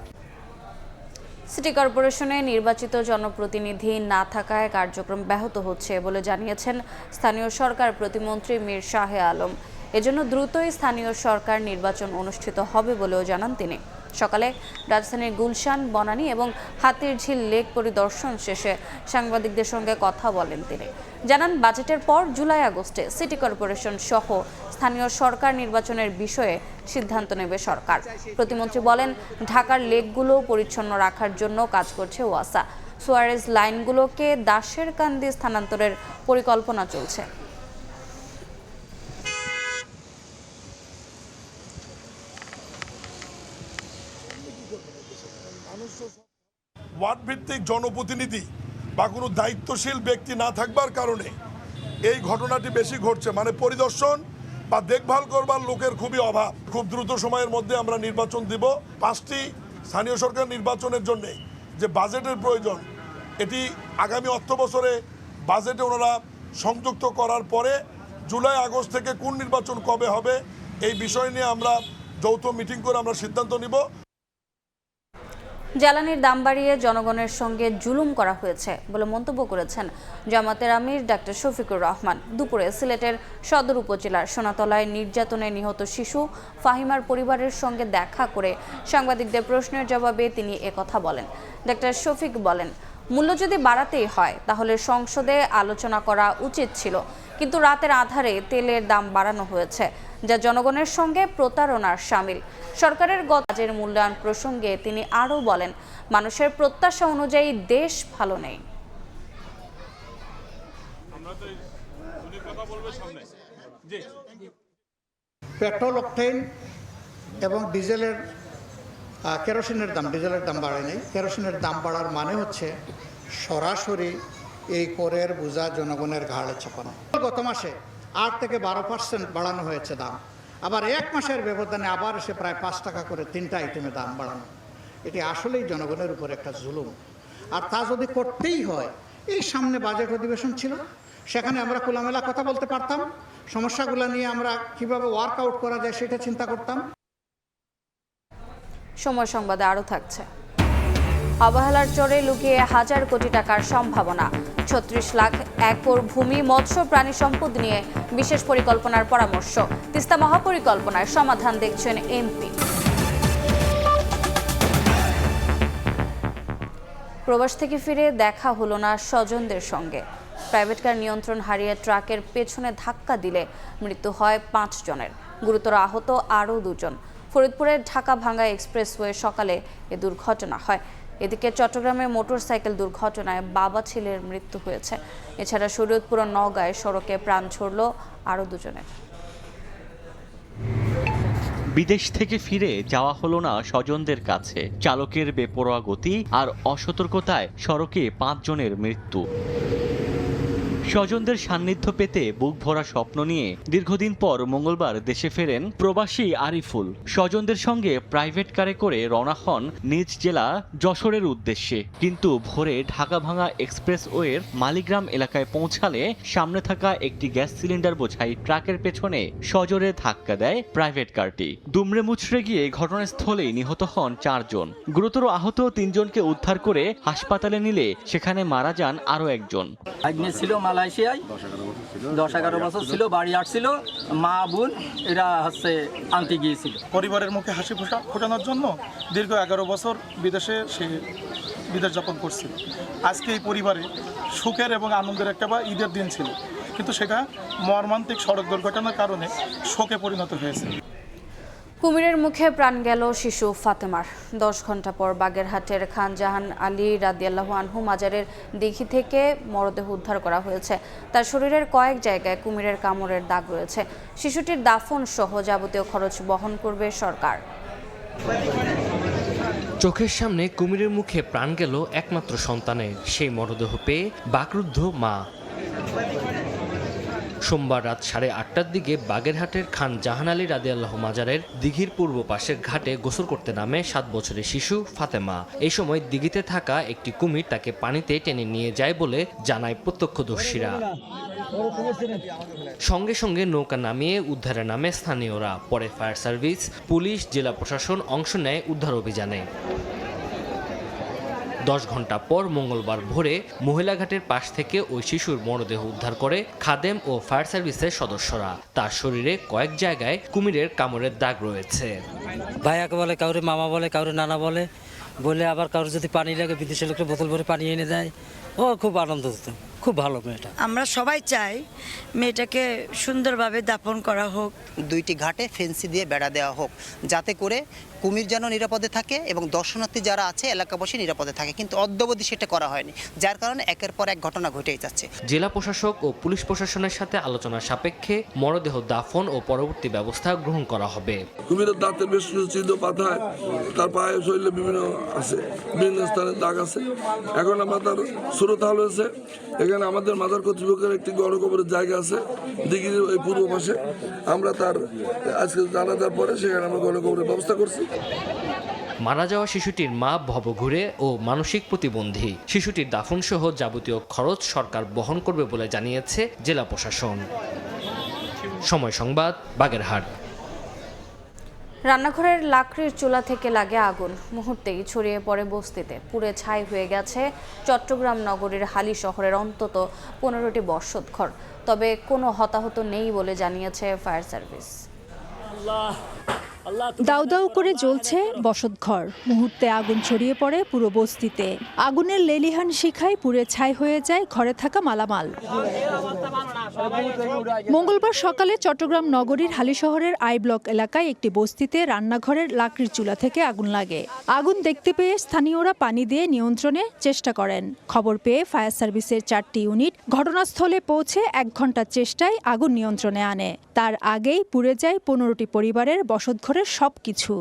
সিটি কর্পোরেশনে নির্বাচিত জনপ্রতিনিধি না থাকায় কার্যক্রম ব্যাহত হচ্ছে বলে জানিয়েছেন স্থানীয় সরকার প্রতিমন্ত্রী মীর শাহে আলম। এজন্য দ্রুতই স্থানীয় সরকার নির্বাচন অনুষ্ঠিত হবে বলেও জানান তিনি। সকালে রাজধানীর গুলশান, বনানী এবং হাতিরঝিল লেক পরিদর্শন শেষে সাংবাদিকদের সঙ্গে কথা বলেন তিনি। জানান, বাজেটের পর জুলাই-আগস্টে সিটি কর্পোরেশন সহ স্থানীয় সরকার নির্বাচনের বিষয়ে সিদ্ধান্ত নেবে সরকার। প্রতিমন্ত্রী বলেন, ঢাকার লেকগুলো পরিচ্ছন্ন রাখার জন্য কাজ করছে ওয়াসা। সুয়ারেজ লাইনগুলোকে দাসের কান্দি স্থানান্তরের পরিকল্পনা চলছে। ওয়ার্ড ভিত্তিক জনপ্রতিনিধি বা কোনো দায়িত্বশীল ব্যক্তি না থাকবার কারণে এই ঘটনাটি বেশি ঘটছে। মানে পরিদর্শন বা দেখভাল করবার লোকের খুবই অভাব। খুব দ্রুত সময়ের মধ্যে আমরা নির্বাচন দিব। 5টি স্থানীয় সরকার নির্বাচনের জন্য যে বাজেটের প্রয়োজন, এটি আগামী অর্থ বছরে বাজেটে ওনারা সংযুক্ত করার পরে জুলাই আগস্ট থেকে কোন নির্বাচন কবে হবে এই বিষয় নিয়ে আমরা যৌথ মিটিং করে আমরা সিদ্ধান্ত নিব। জ্বালানির দাম বাড়িয়ে জনগণের সঙ্গে জুলুম করা হয়েছে বলে মন্তব্য করেছেন জামাতের আমির ডাক্তার শফিকুর রহমান। দুপুরে সিলেটের সদর উপজেলার সোনাতলায় নির্যাতনে নিহত শিশু ফাহিমার পরিবারের সঙ্গে দেখা করে সাংবাদিকদের প্রশ্নের জবাবে তিনি একথা বলেন। ডাক্তার শফিক বলেন, মূল্য যদি বাড়াতেই হয় তাহলে সংসদে আলোচনা করা উচিত ছিল, কিন্তু রাতের আধারে তেলের দাম বাড়ানো হয়েছে, যা জনগণের সঙ্গে প্রতারণার শামিল। সরকারের কাজের মূল্যায়ন প্রসঙ্গে তিনি আরও বলেন, মানুষের প্রত্যাশা অনুযায়ী দেশ ভালো নেই। পেট্রোল, অকটেন এবং ডিজেলের কেরোসিনের দাম বাড়ে নাই। কেরোসিনের দাম বাড়ার মানে হচ্ছে সরাসরি এই করের বোঝা জনগণের ঘাড়ে চাপানো। গত মাসে 8 থেকে 12% বাড়ানো হয়েছে দাম, আবার 1 মাসের ব্যবধানে আবার এসে প্রায় 5 টাকা করে 3টা আইটেমে দাম বাড়ানো। এটি আসলেই জনগণের উপর একটা জুলুম। আর তা যদি করতেই হয়, এই সামনে বাজেট অধিবেশন ছিল, সেখানে আমরা খোলামেলা কথা বলতে পারতাম, সমস্যাগুলো নিয়ে আমরা কিভাবে ওয়ার্কআউট করা যায় সেটা চিন্তা করতাম। সময় সংবাদে আরও থাকছে। অবহেলার চরে লুকিয়ে হাজার কোটি টাকার সম্ভাবনা। 36 লাখ একর ভূমি মৎস্য প্রাণী সম্পদ নিয়ে বিশেষ পরিকল্পনার পরামর্শ। তিস্তা মহাপরিকল্পনায় সমাধান দেখছেন এমপি। প্রবাস থেকে ফিরে দেখা হলো না স্বজনদের সঙ্গে। প্রাইভেট কার নিয়ন্ত্রণ হারিয়ে ট্রাকের পেছনে ধাক্কা দিলে মৃত্যু হয় 5 জনের, গুরুতর আহত আরও 2 জন। ফরিদপুরের ঢাকা-ভাঙ্গা এক্সপ্রেসওয়ে সকালে এ দুর্ঘটনা হয়। এদিকে চট্টগ্রামে মোটরসাইকেল দুর্ঘটনায় বাবা ছেলের মৃত্যু হয়েছে। এছাড়া শরীয়তপুর ও নওগাঁয় সড়কে প্রাণ ছড়ল আরও 2 জনের। বিদেশ থেকে ফিরে যাওয়া হলো না স্বজনদের কাছে। চালকের বেপরোয়া গতি আর অসতর্কতায় সড়কে 5 জনের মৃত্যু। স্বজনদের সান্নিধ্য পেতে বুক ভরা স্বপ্ন নিয়ে দীর্ঘদিন পর মঙ্গলবার দেশে ফেরেন প্রবাসী আরিফুল। স্বজনদের সঙ্গে প্রাইভেট কারে করে রওনা হন নিজ জেলা যশোরের উদ্দেশ্যে, কিন্তু ভোরে ঢাকা-ভাঙ্গা এক্সপ্রেসওয়ের মালিগ্রাম এলাকায় পৌঁছালে সামনে থাকা একটি গ্যাস সিলিন্ডার বোঝাই ট্রাকের পেছনে সজোরে ধাক্কা দেয় প্রাইভেট কারটি। দুমড়ে মুচড়ে গিয়ে ঘটনাস্থলেই নিহত হন 4 জন। গুরুতর আহত 3 জনকে উদ্ধার করে হাসপাতালে নিলে সেখানে মারা যান আরও 1 জন। মালয়েশিয়ায় 10-11 বছর ছিল, বাড়ি আসছিল, মা বোন এরা আনতে গিয়েছিল। পরিবারের মুখে হাসি ফোটানোর জন্য দীর্ঘ 11 বছর বিদেশে সে বিদেশ যাপন করছিল। আজকে এই পরিবারে সুখের এবং আনন্দের একটা ঈদের দিন ছিল, কিন্তু সেটা মর্মান্তিক সড়ক দুর্ঘটনার কারণে শোকে পরিণত হয়েছে। কুমিরের মুখে প্রাণ গেল শিশু ফাতেমার। 10 ঘন্টা পর বাগেরহাটের খান জাহান আলী রাদিয়াল্লাহু আনহু মাজারের দিঘি থেকে মরদেহ উদ্ধার করা হয়েছে। তার শরীরের কয়েক জায়গায় কুমিরের কামড়ের দাগ রয়েছে। শিশুটির দাফন সহ যাবতীয় খরচ বহন করবে সরকার। চোখের সামনে কুমিরের মুখে প্রাণ গেল একমাত্র সন্তানের। সেই মরদেহ পেয়ে বাকরুদ্ধ মা। সোমবার রাত 8:30টার দিকে বাগেরহাটের খান জাহান আলী রাদিয়াল্লাহু মাজারের দিঘির পূর্ব পাশের ঘাটে গোসল করতে নামে 7 বছরের শিশু ফাতেমা। এই সময় দিঘিতে থাকা একটি কুমির তাকে পানিতে টেনে নিয়ে যায় বলে জানায় প্রত্যক্ষদর্শীরা। সঙ্গে সঙ্গে নৌকা নামিয়ে উদ্ধারে নামে স্থানীয়রা। পরে ফায়ার সার্ভিস, পুলিশ, জেলা প্রশাসন অংশ নেয় উদ্ধার অভিযানে। 10 ঘন্টা পর মঙ্গলবার ভোরে মহিলাঘাটের পাশ থেকে ওই শিশুর মরদেহ উদ্ধার করে খাদেম ও ফায়ার সার্ভিসের সদস্যরা। তার শরীরে কয়েক জায়গায় কুমিরের কামড়ের দাগ রয়েছে। ভাইয়াকে বলে, কাউরে মামা বলে, কাউরে নানা বলে, আবার কারোর যদি পানি লাগে বিদেশের লোকের বোতল ভরে পানি এনে দেয়। ও খুব আনন্দ হতো, খুব ভালো মেয়েটা। আমরা সবাই চাই মেয়েটাকে সুন্দরভাবে দাফন করা হোক। 2টি ঘাটে ফেন্সি দিয়ে বেড়া দেওয়া হোক, যাতে করে কুমির যেন নিরাপদে থাকে এবং দর্শনার্থী যারা আছে এলাকাবাসী নিরাপদে থাকে, কিন্তু অদ্যাবধি সেটা করা হয়নি, যার কারণে একের পর এক ঘটনা ঘটেই যাচ্ছে। জেলা প্রশাসক ও পুলিশ প্রশাসনের সাথে আলোচনা সাপেক্ষে মরদেহ দাফন ও পরবর্তী ব্যবস্থা গ্রহণ করা হবে। কুমিরের দাঁতের বেশ কিছু চিহ্ন পাতায়, তার পায়ে শরীরে বিভিন্ন আছে, বিভিন্ন স্থানে দাগ আছে। এখন আমরা তার সুরতাল হয়েছে। এখানে আমাদের মাজার কর্তৃপক্ষের একটি গণকবরের জায়গা আছে দিঘির ওই পূর্ব পাশে। আমরা তার আজকে জানাজার পরে সেখানে আমরা গণকবরের ব্যবস্থা করছি। মারা যাওয়া শিশুটির মা ভবঘুরে ও মানসিক প্রতিবন্ধী। শিশুটির দাফন সহ যাবতীয় খরচ সরকার বহন করবে বলে জানিয়েছে জেলা প্রশাসন। সময় সংবাদ, বাগেরহাট। রান্নাঘরের লাকড়ির চুলা থেকে লাগে আগুন, মুহূর্তেই ছড়িয়ে পড়ে বস্তিতে। পুড়ে ছাই হয়ে গেছে চট্টগ্রাম নগরীর হালি শহরের অন্তত 15টি বসতঘর। তবে কোনো হতাহত নেই বলে জানিয়েছে ফায়ার সার্ভিস। দাউ দাউ করে জ্বলছে বসতঘর, মুহূর্তে আগুন ছড়িয়ে পড়ে পুরো বস্তিতে। আগুনের লেলিহান শিখায় পুড়ে ছাই হয়ে যায় ঘরে থাকা মালামাল। মঙ্গলবার সকালে চট্টগ্রাম নগরীর হালি শহরের আই ব্লক এলাকায় একটি বস্তিতে রান্নাঘরের লাকড়ির চুলা থেকে আগুন লাগে। আগুন দেখতে পেয়ে স্থানীয়রা পানি দিয়ে নিয়ন্ত্রণে চেষ্টা করেন। খবর পেয়ে ফায়ার সার্ভিসের 4টি ইউনিট ঘটনাস্থলে পৌঁছে 1 ঘন্টার চেষ্টায় আগুন নিয়ন্ত্রণে আনে। তার আগেই পুড়ে যায় 15টি পরিবারের বসতঘরের সবকিছু।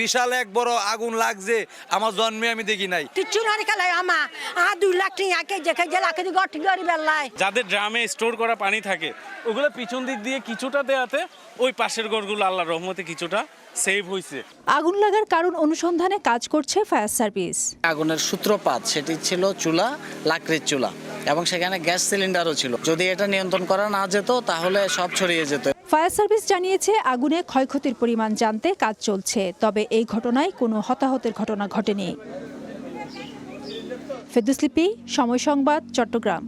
বিশাল এক বড় আগুন লাগছে, আমার জন্মে আমি দেখি নাই। যাদের ড্রামে স্টোর করা পানি থাকে ওগুলো পিছন দিক দিয়ে কিছুটা দেয়াতে ওই পাশের ঘরগুলো আল্লাহর রহমতে কিছুটা সেভ হয়েছে। আগুন লাগার কারণ অনুসন্ধানে কাজ করছে ফায়ার সার্ভিস। আগুনের সূত্রপাত সেটি ছিল চুলা, লাকড়ির চুলা, এবং সেখানে গ্যাস সিলিন্ডারও ছিল। যদি এটা নিয়ন্ত্রণ করা না যেত তাহলে সব ছড়িয়ে যেত। ফায়ার সার্ভিস জানিয়েছে আগুনে ক্ষয়ক্ষতির পরিমাণ জানতে কাজ চলছে, তবে এই ঘটনায় কোনো হতাহতের ঘটনা ঘটেনি। ফেরদৌস লিপি, সময় সংবাদ, চট্টগ্রাম।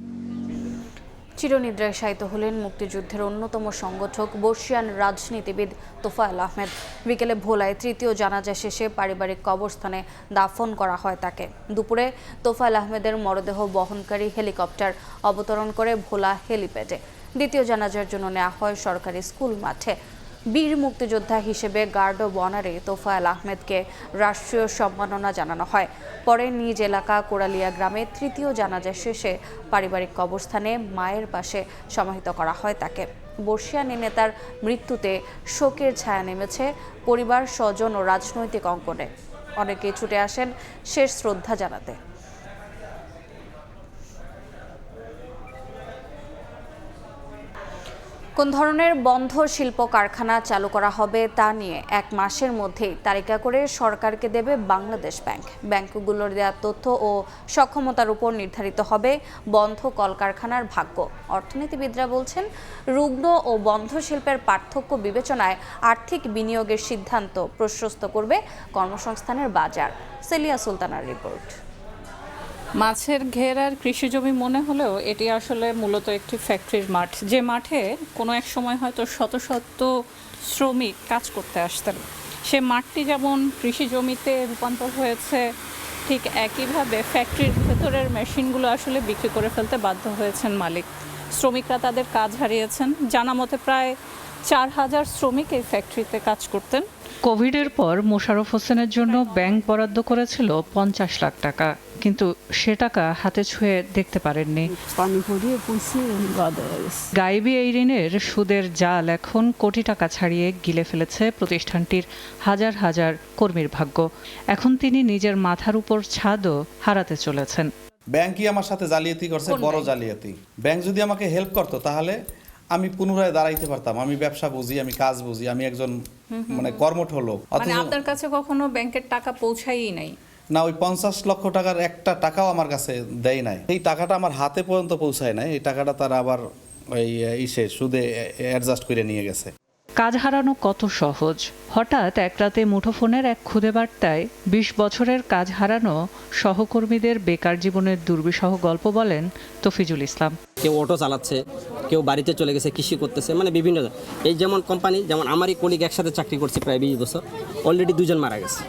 চিরনিদ্রায় শায়িত হলেন মুক্তিযুদ্ধের অন্যতম সংগঠক বর্ষিয়ান রাজনীতিবিদ তোফায়েল আহমেদ। বিকেলে ভোলায় 3য় জানাজা শেষে পারিবারিক কবরস্থানে দাফন করা হয় তাকে। দুপুরে তোফায়েল আহমেদের মরদেহ বহনকারী হেলিকপ্টার অবতরণ করে ভোলা হেলিপ্যাডে। 2য় জানাজার জন্য নেওয়া হয় সরকারি স্কুল মাঠে। বীর মুক্তিযোদ্ধা হিসেবে গার্ড অব অনারে তোফায়েল আহমেদকে রাষ্ট্রীয় সম্মাননা জানানো হয়। পরে নিজ এলাকা কোরালিয়া গ্রামে 3য় জানাজা শেষে পারিবারিক কবরস্থানে মায়ের পাশে সমাহিত করা হয় তাকে। বর্ষিয়ান নেতার মৃত্যুতে শোকের ছায়া নেমেছে পরিবার, স্বজন ও রাজনৈতিক অঙ্গনে। অনেকেই ছুটে আসেন শেষ শ্রদ্ধা জানাতে। কোন ধরনের বন্ধ শিল্প কারখানা চালু করা হবে তা নিয়ে 1 মাসের মধ্যেই তালিকা করে সরকারকে দেবে বাংলাদেশ ব্যাংক। ব্যাংকগুলোর দেওয়া তথ্য ও সক্ষমতার উপর নির্ধারিত হবে বন্ধ কলকারখানার ভাগ্য। অর্থনীতিবিদরা বলছেন, রুগ্ন ও বন্ধ শিল্পের পার্থক্য বিবেচনায় আর্থিক বিনিয়োগের সিদ্ধান্ত প্রশস্ত করবে কর্মসংস্থানের বাজার। সেলিয়া সুলতানার রিপোর্ট। মাছের ঘের আর কৃষি জমি মনে হলেও এটি আসলে মূলত একটি ফ্যাক্টরির মাঠ, যে মাঠে কোনো এক সময় হয়তো শত শত শ্রমিক কাজ করতে আসতেন। সে মাঠটি যেমন কৃষি জমিতে রূপান্তর হয়েছে, ঠিক একইভাবে ফ্যাক্টরির ভেতরের মেশিনগুলো আসলে বিক্রি করে ফেলতে বাধ্য হয়েছেন মালিক। শ্রমিকরা তাদের কাজ হারিয়েছেন। জানা মতে প্রায় 4000 শ্রমিক এই ফ্যাক্টরিতে কাজ করতেন। কোভিডের পর মোশাররফ হোসেনের জন্য ব্যাংক বরাদ্দ করেছিল 50 লাখ টাকা, কিন্তু সে টাকা হাতে ছুঁয়ে দেখতে পারেননি। গাইবি এই ঋণের সুদের জাল এখন কোটি টাকা ছাড়িয়ে গিলে ফেলেছে প্রতিষ্ঠানটির হাজার হাজার কর্মীর ভাগ্য। এখন তিনি নিজের মাথার উপর ছাদও হারাতে চলেছেন। ব্যাংকই আমার সাথে জালিয়াতি করছে, বড় জালিয়াতি। ব্যাংক যদি আমাকে হেল্প করতো তাহলে আমি পুনরায় দাঁড়াইতে পারতাম। আমি ব্যবসা বুঝি, আমি কাজ বুঝি, আমি একজন কর্মঠ লোক। আপনার কাছে কখনো ব্যাংকের টাকা পৌঁছায়ই নাই? না, ওই 50 লক্ষ টাকার একটা টাকাও আমার কাছে দেয় নাই। এই টাকাটা আমার হাতে পর্যন্ত পৌঁছায় নাই। এই টাকাটা তারা আবার ওই সুদে অ্যাডজাস্ট করে নিয়ে গেছে। কাজ হারানো কত সহজ। হঠাৎ এক রাতে মুঠোফোনের এক খুদে বার্তায় 20 বছরের কাজ হারানো সহকর্মীদের বেকার জীবনের দুর্বিষহ গল্প বলেন তফিজুল ইসলাম। কেউ অটো চালাচ্ছে, কেউ বাড়িতে চলে গেছে, কৃষি করতেছে, মানে বিভিন্ন। এই যেমন কোম্পানি, যেমন আমারই কলিগ একসাথে চাকরি করছে প্রায় 20 বছর, অলরেডি 2 জন মারা গেছে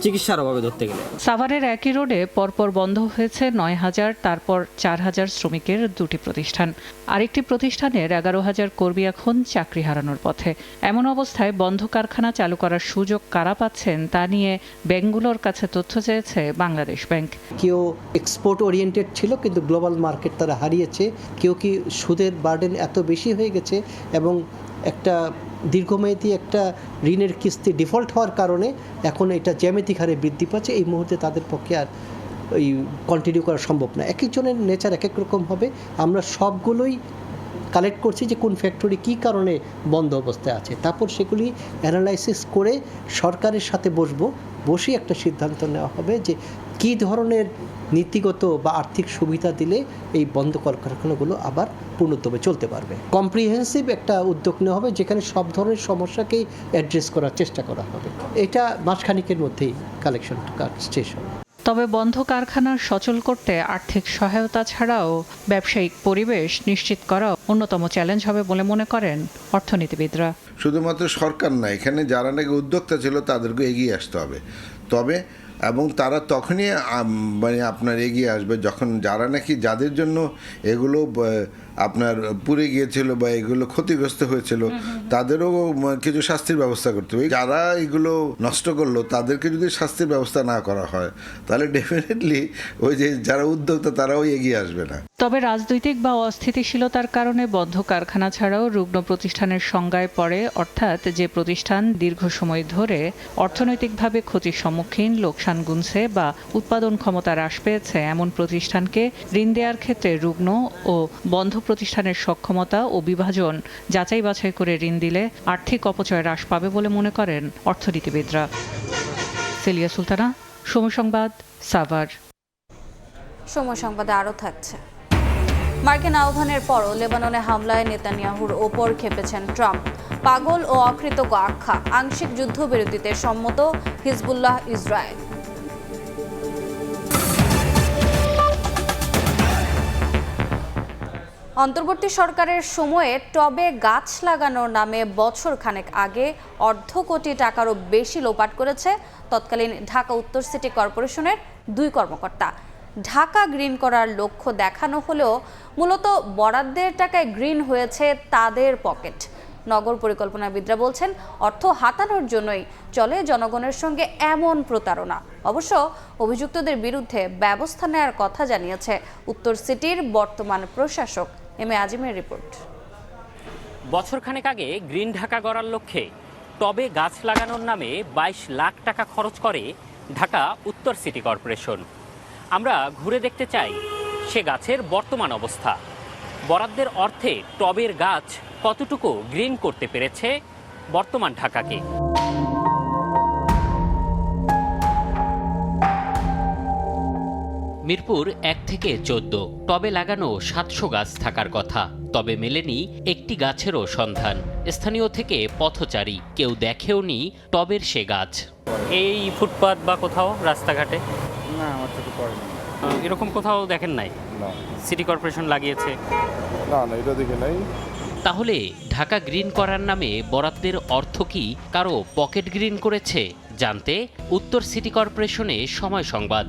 চিকিৎসার অভাবে ধরতে গেলে। সাভারের একই রোডে পরপর বন্ধ হয়েছে 9000, তারপর 4000 শ্রমিকের 2টি প্রতিষ্ঠান। আরেকটি প্রতিষ্ঠানের 11000 কর্মী এখন চাকরি হারানোর পথে। এমন অবস্থায় বন্ধ কারখানা চালু করার সুযোগ কারা পাচ্ছেন তা নিয়ে ব্যাংকগুলোর কাছে তথ্য চেয়েছে বাংলাদেশ ব্যাংক। কেউ এক্সপোর্ট ওরিয়েন্টেড ছিল কিন্তু গ্লোবাল মার্কেট তারা হারিয়েছে। কেউ কি সুদের বার্ডেন এত বেশি হয়ে গেছে এবং একটা দীর্ঘমেয়াদী একটা ঋণের কিস্তি ডিফল্ট হওয়ার কারণে এখন এটা জ্যামিতিক হারে বৃদ্ধি পাচ্ছে। এই মুহূর্তে তাদের পক্ষে আর ওই কন্টিনিউ করা সম্ভব না। এক একজনের নেচার এক এক রকম হবে। আমরা সবগুলোই কালেক্ট করছি যে কোন ফ্যাক্টরি কী কারণে বন্ধ অবস্থায় আছে, তারপর সেগুলি অ্যানালাইসিস করে সরকারের সাথে বসে একটা সিদ্ধান্ত নেওয়া হবে যে কী ধরনের নীতিগত বা আর্থিক সুবিধা দিলে এই বন্ধ কলকারখানাগুলো আবার পূর্ণোদ্যমে চলতে পারবে। কম্প্রিহেন্সিভ একটা উদ্যোগ নেওয়া হবে যেখানে সব ধরনের সমস্যাকেই অ্যাড্রেস করার চেষ্টা করা হবে। এটা মাসখানিকের মধ্যেই কালেকশন কাজ শেষ হবে। তবে বন্ধ কারখানা সচল করতে আর্থিক সহায়তা ছাড়াও ব্যবসায়িক পরিবেশ নিশ্চিত করা অন্যতম চ্যালেঞ্জ হবে বলে মনে করেন অর্থনীতিবিদরা। শুধুমাত্র সরকার না, এখানে যারা নাকি উদ্যোক্তা ছিল তাদেরকে এগিয়ে আসতে হবে। তবে এবং তারা তখনই মানে আপনার এগিয়ে আসবে যখন যারা নাকি যাদের জন্য এগুলো আপনার পুড়ে গিয়েছিল বা এগুলো ক্ষতিগ্রস্ত হয়েছিল তাদেরও কিছু শাস্তির ব্যবস্থা করতে হবে। যারা এগুলো নষ্ট করলো তাদেরকে যদি শাস্তির ব্যবস্থা না করা হয় তাহলে ডেফিনেটলি ওই যে যারা উদ্যোক্তা তারাও এগিয়ে আসবে না। তবে রাজনৈতিক বা অস্থিতিশীলতার কারণে বন্ধ কারখানা ছাড়াও রুগ্ন প্রতিষ্ঠানের সংজ্ঞায় পড়ে, অর্থাৎ যে প্রতিষ্ঠান দীর্ঘ সময় ধরে অর্থনৈতিকভাবে ক্ষতির সম্মুখীন, লোকসান গুনছে বা উৎপাদন ক্ষমতা হ্রাস পেয়েছে এমন প্রতিষ্ঠানকে ঋণ দেওয়ার ক্ষেত্রে রুগ্ন ও বন্ধ প্রতিষ্ঠানের সক্ষমতা ও বিভাজন যাচাই বাছাই করে ঋণ দিলে আর্থিক অপচয় হ্রাস পাবে বলে মনে করেন অর্থনীতিবিদরা। সেলিয়া সুলতানা, সময় সংবাদ, সাভার। সময় সংবাদে আরও থাকছে। মার্কিন আহ্বানের পরও লেবাননে হামলায় নেতানিয়াহুর ওপর ক্ষেপেছেন ট্রাম্প। পাগল ও অকৃতজ্ঞ আখ্যা, আংশিক যুদ্ধবিরতিতে সম্মত হিজবুল্লাহ ইসরায়েল। অন্তর্বর্তী সরকারের সময়ে টবে গাছ লাগানোর নামে বছর খানেক আগে অর্ধ কোটি টাকারও বেশি লোপাট করেছে তৎকালীন ঢাকা উত্তর সিটি কর্পোরেশনের 2 কর্মকর্তা। ঢাকা গ্রিন করার লক্ষ্য দেখানো হলেও মূলত বরাদ্দের টাকায় গ্রিন হয়েছে তাদের পকেট। নগর পরিকল্পনাবিদরা বলছেন অর্থ হাতানোর জন্যই চলে জনগণের সঙ্গে এমন প্রতারণা। অবশ্য অভিযুক্তদের বিরুদ্ধে ব্যবস্থা নেওয়ার কথা জানিয়েছে উত্তর সিটির বর্তমান প্রশাসক। M A আজিমের report. বছরখানেক আগে গ্রিন ঢাকা গড়ার লক্ষ্যে টবে গাছ লাগানোর নামে 22 লাখ টাকা খরচ করে ঢাকা উত্তর সিটি কর্পোরেশন। আমরা ঘুরে দেখতে চাই সে গাছের বর্তমান অবস্থা। বরাদ্দের অর্থে টবের গাছ কতটুকু গ্রিন করতে পেরেছে বর্তমান ঢাকাকে। মিরপুর 1 থেকে 14 টবে লাগানো 700 গাছ থাকার কথা, তবে মেলেনি একটি গাছেরও সন্ধান। স্থানীয় থেকে পথচারী কেউ দেখেওনি টবের সে গাছ। এই ফুটপাত বা কোথাও রাস্তাঘাটে না, আমার চোখে পড়েনি। এরকম কোথাও দেখেন নাই? না। সিটি কর্পোরেশন লাগিয়েছে? না, এটা দেখে নাই। তাহলে ঢাকা গ্রিন করার নামে বরাদ্দের অর্থ কি কারো পকেট গ্রিন করেছে? জানতে উত্তর সিটি কর্পোরেশনে সময় সংবাদ।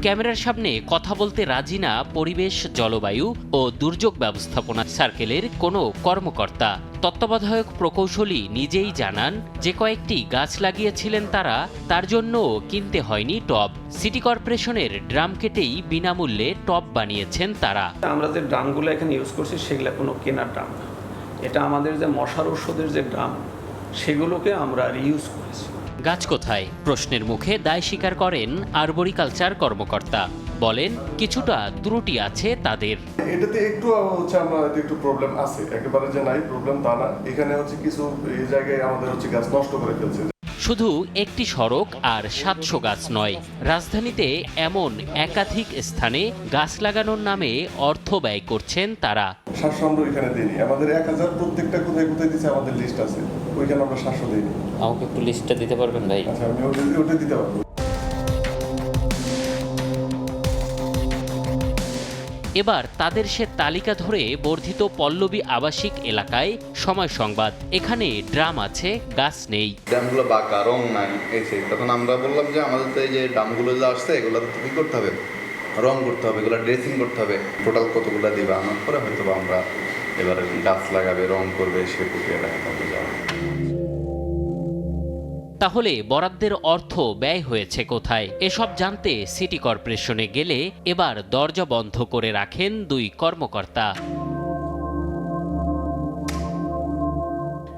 ক্যামেরার সামনে কথা বলতে রাজি না পরিবেশ, জলবায়ু ও দুর্যোগ ব্যবস্থাপনা সার্কেলের কোনো কর্মকর্তা। তত্ত্বাবধায়ক প্রকৌশলী নিজেই জানান যে কয়েকটি গাছ লাগিয়েছিলেন তারা, তার জন্য কিনতে হয়নি টব। সিটি কর্পোরেশনের ড্রাম কেটেই বিনামূল্যে টব বানিয়েছেন তারা। আমরা যে ড্রামগুলো এখানে ইউজ করছি সেগুলো কোনো কেনার ড্রাম না, এটা আমাদের যে মশার ওষুধের যে ড্রাম সেগুলোকে আমরা রিইউজ করেছি। গাছ কোথায় প্রশ্নের মুখে দায় স্বীকার করেন আরবরিকালচার কর্মকর্তা। বলেন কিছুটা ত্রুটি আছে তাদের। এটাতে একটু হচ্ছে আমরা একটু প্রবলেম আছে, একেবারে যে নাই প্রবলেম তা না। এখানে হচ্ছে কিছু এই জায়গায় আমাদের হচ্ছে গাছ নষ্ট করে ফেলছে। শুধু একটি সড়ক আর 700 গাছ নয়, রাজধানীতে এমন একাধিক স্থানে গাছ লাগানোর নামে অর্থ ব্যয় করছেন তারা। 700 আমরা এখানে দিইনি, আমাদের 1000 প্রত্যেকটা কোথায় কোথায় দিচ্ছে আমাদের লিস্ট আছে, ওইখানে আমরা 700 দিইনি। আমাকে একটু লিস্টটা দিতে পারবেন ভাই? আচ্ছা, আমি ওটা দিতে পারবো। এবার তাদের সে তালিকা ধরে বর্ধিত পল্লবী আবাসিক এলাকায় সময় সংবাদ। এখানে ড্রাম আছে, গাছ নেই। ড্রামগুলো বাঁকা, রং নাই, এসে তখন আমরা বললাম যে আমাদের তো এই যে ড্রামগুলো যে আসছে এগুলো তো কি করতে হবে, রং করতে হবে, এগুলো ড্রেসিং করতে হবে। টোটাল কতগুলো দিবে আনার পরে হয়তো আমরা এবার গাছ লাগাবে, রং করবে, সে প্রক্রিয়া দেখাতে যাবে। তাহলে বরাদ্দের অর্থ ব্যয় হয়েছে কোথায়? এসব জানতে সিটি কর্পোরেশনে গেলে এবার দরজা বন্ধ করে রাখেন 2 কর্মকর্তা।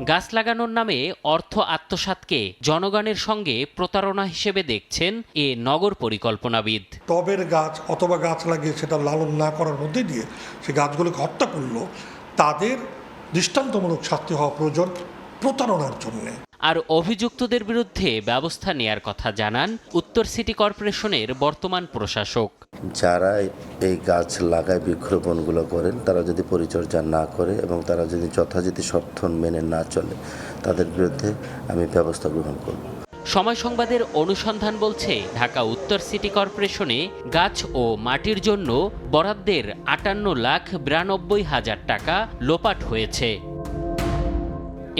গাছ লাগানোর নামে অর্থ আত্মসাৎকে জনগণের সঙ্গে প্রতারণা হিসেবে দেখছেন এ নগর পরিকল্পনাবিদ। টবের গাছ অথবা গাছ লাগিয়ে সেটা লালন না করার মধ্যে দিয়ে সে গাছগুলোকে হত্যা করলো, তাদের দৃষ্টান্তমূলক শাস্তি হওয়া প্রয়োজন প্রতারণার জন্যে। আর অভিযুক্তদের বিরুদ্ধে ব্যবস্থা নেয়ার কথা জানান উত্তর সিটি কর্পোরেশনের বর্তমান প্রশাসক। যারা এই গাছ লাগায় বৃক্ষরোপণগুলো করেন তারা যদি পরিচর্যা না করে এবং তারা যদি যথাযথ শর্ত মেনে না চলে তাদের বিরুদ্ধে আমি ব্যবস্থা গ্রহণ করব। সময় সংবাদের অনুসন্ধান বলছে ঢাকা উত্তর সিটি কর্পোরেশনে গাছ ও মাটির জন্য বরাদ্দের 58,92,000 টাকা লোপাট হয়েছে।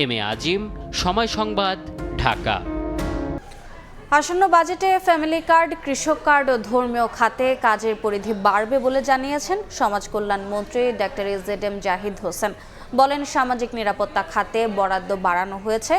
এম এ আজিম, সময় সংবাদ, ঢাকা। আসন্ন বাজেটে ফ্যামিলি কার্ড, কৃষক কার্ড ও ধর্মীয় খাতে কাজের পরিধি বাড়বে বলে জানিয়েছেন সমাজ কল্যাণ মন্ত্রী ডক্টর এজেডএম জাহিদ হোসেন। বলেন, সামাজিক নিরাপত্তা খাতে বরাদ্দ বাড়ানো হয়েছে,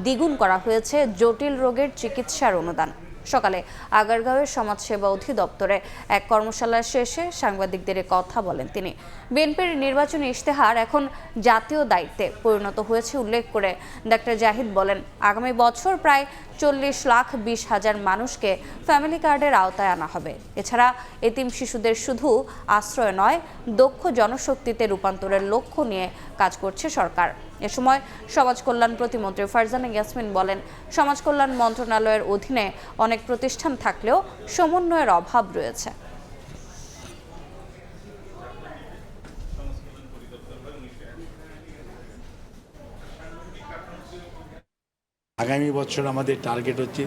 দ্বিগুণ করা হয়েছে জটিল রোগের চিকিৎসার অনুদান। সকালে আগারগাঁওয়ের সমাজসেবা অধিদপ্তরে এক কর্মশালা শেষে সাংবাদিকদের কথা বলেন তিনি। বিএনপির নির্বাচনী ইশতেহার এখন জাতীয় দায়িত্বে পরিণত হয়েছে উল্লেখ করে ডক্টর জাহিদ বলেন, আগামী বছর প্রায় 40,20,000 মানুষকে ফ্যামিলি কার্ডের আওতায় আনা হবে। এছাড়া এতিম শিশুদের শুধু আশ্রয় নয়, দক্ষ জনশক্তিতে রূপান্তরের লক্ষ্য নিয়ে কাজ করছে সরকার। এ সময় সমাজ কল্যাণ প্রতিমন্ত্রী ফারজানা ইয়াসমিন বলেন, সমাজ কল্যাণ মন্ত্রণালয়ের অধীনে অনেক প্রতিষ্ঠান থাকলেও সমন্বয়ের অভাব রয়েছে। আগামী বছর আমাদের টার্গেট হচ্ছে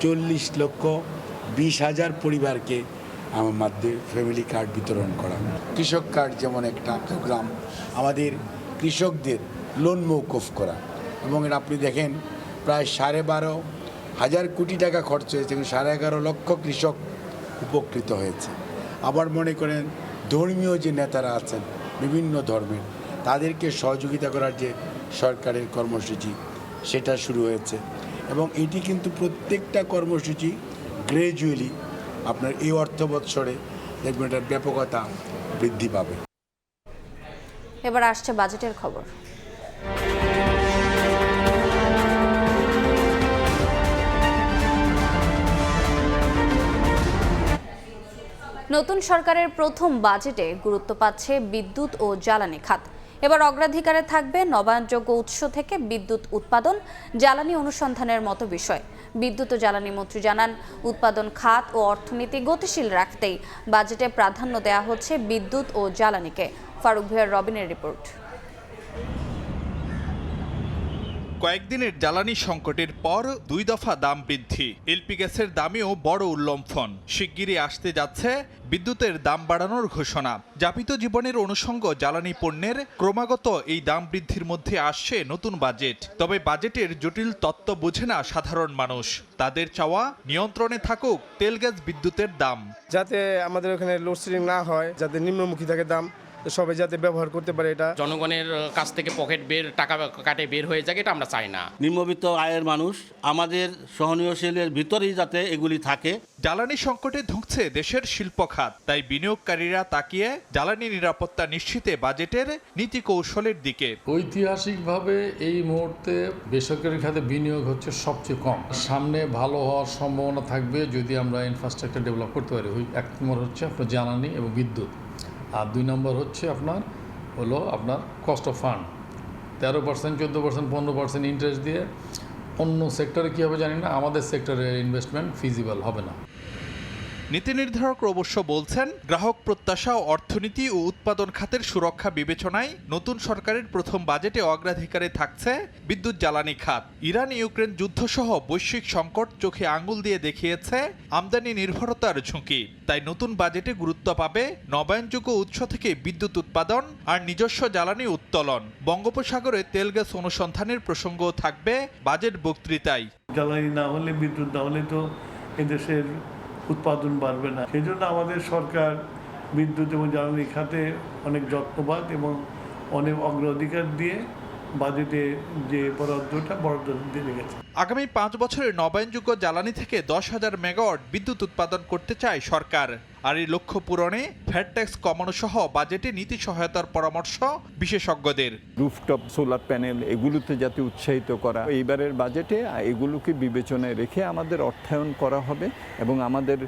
40,20,000 পরিবারকে আমার মাধ্যমে ফ্যামিলি কার্ড বিতরণ করা। কৃষক কার্ড যেমন একটা প্রোগ্রাম, আমাদের কৃষকদের লোন মৌকুফ করা, এবং আপনি দেখেন প্রায় 12,500 কোটি টাকা খরচ হয়েছে, 11.5 লক্ষ কৃষক উপকৃত হয়েছে। আবার মনে করেন ধর্মীয় যে নেতারা আছেন বিভিন্ন ধর্মের, তাদেরকে সহযোগিতা করার যে সরকারের কর্মসূচি সেটা শুরু হয়েছে, এবং এটি কিন্তু প্রত্যেকটা কর্মসূচি গ্র্যাজুয়ালি আপনার এই অর্থ বৎসরে দেখবেন এটার ব্যাপকতা বৃদ্ধি পাবে। এবার আসছে বাজেটের খবর। নতুন সরকারের প্রথম বাজেটে গুরুত্ব পাচ্ছে বিদ্যুৎ ও জ্বালানি খাত। এবার অগ্রাধিকারে থাকবে নবায়নযোগ্য উৎস থেকে বিদ্যুৎ উৎপাদন, জ্বালানি অনুসন্ধানের মতো বিষয়। বিদ্যুৎ ও জ্বালানি মন্ত্রী জানান, উৎপাদন খাত ও অর্থনীতি গতিশীল রাখতেই বাজেটে প্রাধান্য দেওয়া হচ্ছে বিদ্যুৎ ও জ্বালানিকে। ফারুক ভিয়ার রবিনের রিপোর্ট। কয়েকদিনের জ্বালানি সংকটের পর 2 দফা দাম বৃদ্ধি, এলপি গ্যাসের দামেও বড় উল্লম্ফন। শিগগিরই আসতে যাচ্ছে বিদ্যুতের দাম বাড়ানোর ঘোষণা। যাপিত জীবনের অনুষঙ্গ জ্বালানি পণ্যের ক্রমাগত এই দাম বৃদ্ধির মধ্যে আসছে নতুন বাজেট। তবে বাজেটের জটিল তত্ত্ব বোঝে না সাধারণ মানুষ। তাদের চাওয়া নিয়ন্ত্রণে থাকুক তেল গ্যাস বিদ্যুতের দাম, যাতে আমাদের ওখানে লোডশেডিং না হয়, যাতে নিম্নমুখী থাকে দাম, সবাই যাতে ব্যবহার করতে পারে। এটা জনগণের কাছ থেকে পকেট টাকা কাটে বের হয়ে যায়, এটা আমরা চাই না। নিম্নবিত্ত আয়ের মানুষ আমাদের সহনীয়শীলের ভিতরেই যাতে এগুলি থাকে। জ্বালানি সংকটে ধুঁকছে দেশের শিল্প খাত, তাই বিনিয়োগকারীরা তাকিয়ে জ্বালানি নিরাপত্তা নিশ্চিতে বাজেটের নীতি কৌশলের দিকে। ঐতিহাসিকভাবে এই মুহূর্তে বেসরকারি খাতে বিনিয়োগ হচ্ছে সবচেয়ে কম। সামনে ভালো হওয়ার সম্ভাবনা থাকবে যদি আমরা ইনফ্রাস্ট্রাকচার ডেভেলপ করতে পারি। 1 নম্বর হচ্ছে আপনার জ্বালানি এবং বিদ্যুৎ, আর 2 নম্বর হচ্ছে আপনার কস্ট অফ ফান্ড। 13%, 14%, 15% ইন্টারেস্ট দিয়ে অন্য সেক্টরে কী হবে জানি না, আমাদের সেক্টরে ইনভেস্টমেন্ট ফিজিবল হবে না। নীতি নির্ধারক অবশ্য বলছেন, গ্রাহক প্রত্যাশা ও অর্থনীতি ও উৎপাদন খাতের সুরক্ষা বিবেচনায় নতুন সরকারের প্রথম বাজেটে অগ্রাধিকারে থাকছে বিদ্যুৎ জ্বালানি খাত। ইরান ইউক্রেন যুদ্ধসহ বৈশ্বিক সংকট চোখে আঙুল দিয়ে দেখিয়েছে আমদানি নির্ভরতার ঝুঁকি। তাই নতুন বাজেটে গুরুত্ব পাবে নবায়নযোগ্য উৎস থেকে বিদ্যুৎ উৎপাদন আর নিজস্ব জ্বালানি উত্তোলন। বঙ্গোপসাগরে তেল গ্যাস অনুসন্ধানের প্রসঙ্গও থাকবে বাজেট বক্তৃতায়। জ্বালানি না হলে, বিদ্যুৎ না হলে তো এদেশের উৎপাদন বাড়বে না। সেই জন্য আমাদের সরকার বিদ্যুৎ এবং জ্বালানি খাতে অনেক যত্নবাদ এবং অনেক অগ্রাধিকার দিয়ে বাজেটে যে বরাদ্দ দিয়ে রেখেছে। আগামী 5 বছরে নবায়নযোগ্য জ্বালানি থেকে 10,000 মেগাওয়াট বিদ্যুৎ উৎপাদন করতে চায় সরকার। আর এই লক্ষ্য পূরণে ভ্যাট ট্যাক্স কমানো সহ বাজেটে নীতি সহায়তার পরামর্শ বিশেষজ্ঞদের। রুফটপ সোলার প্যানেল এগুলোতে যাতে উৎসাহিত করা, এইবারের বাজেটে এগুলোকে বিবেচনায় রেখে আমাদের অর্থায়ন করা হবে এবং আমাদের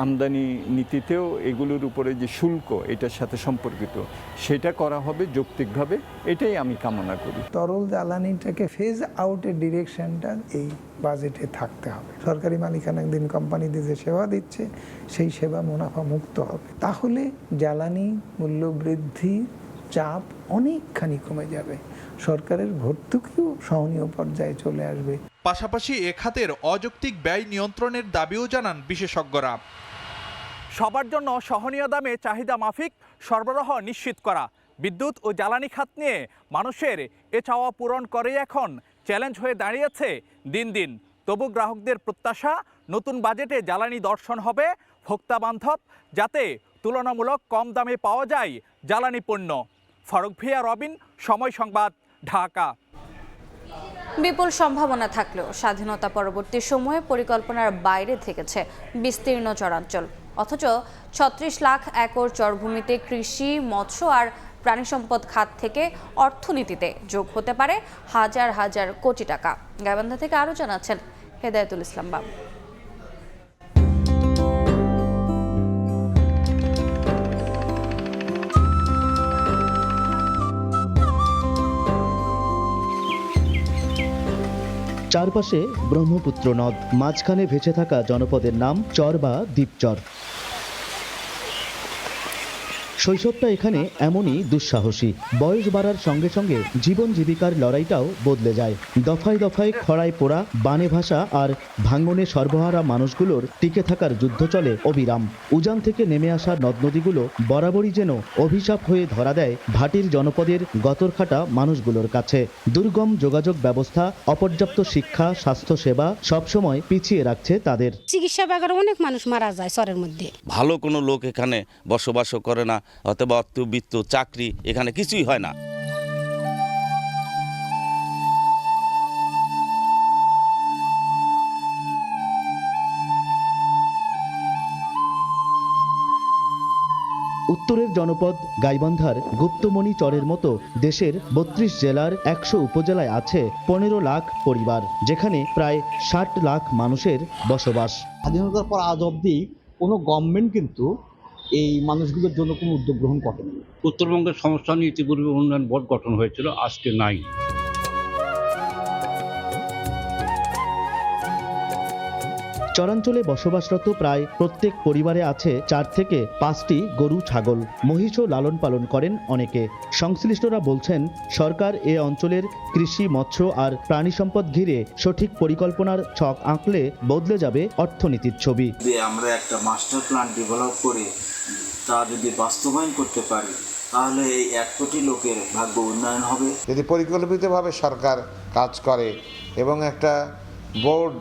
আমদানি নীতিতেও এগুলোর উপরে যে শুল্ক এটার সাথে সম্পর্কিত সেটা করা হবে যৌক্তিকভাবে, এটাই আমি কামনা করি। তরল জ্বালানিটাকে ফেজ আউটের ডিরেকশনটা এই বাজেটে থাকতে হবে। সরকারি মালিকানাধীন কোম্পানিদের যে সেবা দিচ্ছে সেই সেবা মুনাফা মুক্ত হবে, তাহলে জ্বালানি মূল্য বৃদ্ধির চাপ অনেকখানি কমে যাবে, সরকারের ভর্তুকিও সহনীয় পর্যায়ে চলে আসবে। পাশাপাশি এ খাতের অযৌক্তিক ব্যয় নিয়ন্ত্রণের দাবিও জানান বিশেষজ্ঞরা। সবার জন্য সহনীয় দামে চাহিদা মাফিক সরবরাহ নিশ্চিত করা, বিদ্যুৎ ও জ্বালানি খাত নিয়ে মানুষের এ চাওয়া পূরণ করেই এখন চ্যালেঞ্জ হয়ে দাঁড়িয়েছে দিন দিন। তবু গ্রাহকদের প্রত্যাশা নতুন বাজেটে জ্বালানি দর্শন হবে ভোক্তা বান্ধব, যাতে তুলনামূলক কম দামে পাওয়া যায় জ্বালানি পণ্য। ফারুক ভিয়া, রবিন, সময় সংবাদ, ঢাকা। বিপুল সম্ভাবনা থাকলেও স্বাধীনতা পরবর্তী সময়ে পরিকল্পনার বাইরে থেকেছে বিস্তীর্ণ চরাঞ্চল। অথচ ৩৬ লাখ একর চরভূমিতে কৃষি, মৎস্য আর প্রাণী সম্পদ খাত থেকে অর্থনীতিতে যোগ হতে পারে হাজার হাজার কোটি টাকা। গাইবান্ধা থেকে আরও জানাচ্ছেন হেদায়েতুল ইসলাম বাবু। চারপাশে ব্রহ্মপুত্র নদ, মাঝখানে ভেসে থাকা জনপদের নাম চর বা দ্বীপচর। শৈশবটা এখানে এমনই দুঃসাহসী। বয়স বাড়ার সঙ্গে সঙ্গে জীবন জীবিকার লড়াইটাও বদলে যায়। দফায় দফায় খরায় পোড়া, বানে ভাসা আর ভাঙনে সর্বহারা মানুষগুলোর টিকে থাকার যুদ্ধ চলে অবিরাম। উজান থেকে নেমে আসা নদ নদীগুলো বরাবরই যেন অভিশাপ হয়ে ধরা দেয় ভাটির জনপদের গতরখাটা মানুষগুলোর কাছে। দুর্গম যোগাযোগ ব্যবস্থা, অপর্যাপ্ত শিক্ষা, স্বাস্থ্য সেবা সবসময় পিছিয়ে রাখছে তাদের। চিকিৎসা ব্যাপারে অনেক মানুষ মারা যায় চরের মধ্যে। ভালো কোনো লোক এখানে বসবাসও করে না, অথবা অর্থবিত্ত চাকরি এখানে কিছুই হয় না। উত্তরের জনপদ গাইবান্ধার গুপ্তমণি চরের মতো দেশের ৩২ জেলার ১০০ উপজেলায় আছে ১৫ লাখ পরিবার, যেখানে প্রায় ৬০ লাখ মানুষের বসবাস। স্বাধীনতার পর আজ অবধি কোনো গভর্নমেন্ট কিন্তু এই মানুষগুলোর জন্য কোনো উদ্যোগ গ্রহণ করেনি। উত্তরবঙ্গের সমস্যা নিয়ে ইতিপূর্বে উন্নয়ন বোর্ড গঠন হয়েছিল, আজকে নাই। চরাঞ্চলে বসবাসরত প্রায় প্রত্যেক পরিবারে আছে ৪ থেকে ৫টি গরু, ছাগল, মহিষও লালন পালন করেন অনেকে। সংশ্লিষ্টরা বলছেন, সরকার এ অঞ্চলের কৃষি, মৎস্য আর প্রাণী সম্পদ ঘিরে সঠিক পরিকল্পনার ছক আঁকলে বদলে যাবে অর্থনীতির ছবি। আমরা একটা মাস্টার প্ল্যান ডেভেলপ করে তা যদি বাস্তবায়ন করতে পারি, তাহলে এই ১ কোটি লোকের ভাগ্য উন্নয়ন হবে। যদি পরিকল্পিতভাবে সরকার কাজ করে এবং একটা বোর্ড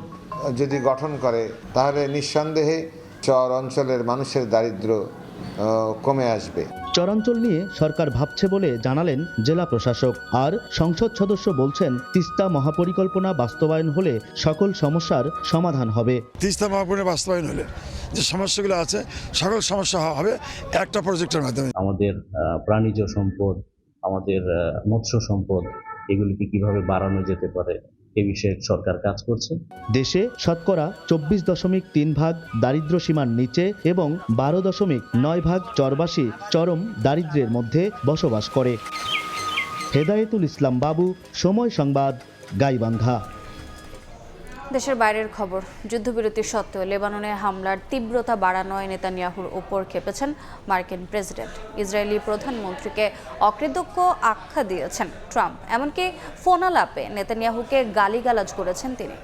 যদি গঠন করে, তাহলে নিঃসন্দেহে চর অঞ্চলের মানুষের দারিদ্র্য কমে আসবে। চরাঞ্চল নিয়ে সরকার ভাবছে বলে জানালেন জেলা প্রশাসক। আর সংসদ সদস্য বলছেন, তিস্তা মহাপরিকল্পনা বাস্তবায়ন হলে সকল সমস্যার সমাধান হবে। তিস্তা মহাপরিকল্পনা বাস্তবায়ন হলে যে সমস্যাগুলো আছে সকল সমস্যা হবে একটা প্রজেক্টের মাধ্যমে। আমাদের প্রাণীজ সম্পদ, আমাদের মৎস্য সম্পদ, এগুলিকে কিভাবে বাড়ানো যেতে পারে এ বিষয়ে সরকার কাজ করছে। দেশে শতকরা 24.3 ভাগ দারিদ্র্য সীমার নিচে এবং 12.9 ভাগ চরবাসী চরম দারিদ্র্যের মধ্যে বসবাস করে। হেদায়েতুল ইসলাম বাবু, সময় সংবাদ, গাইবান্ধা। দেশের বাইরের খবর। যুদ্ধবিরতি সত্ত্বেও লেবাননে হামলার তীব্রতা বাড়ানোয় নেতানিয়াহুর ওপর ক্ষেপেছেন মার্কিন প্রেসিডেন্ট। ইসরায়েলি প্রধানমন্ত্রীকে অকৃতজ্ঞ আখ্যা দিয়েছেন ট্রাম্প। এমনকি ফোন আলাপে নেতানিয়াহুকে গালিগালাজ করেছেন তিনি।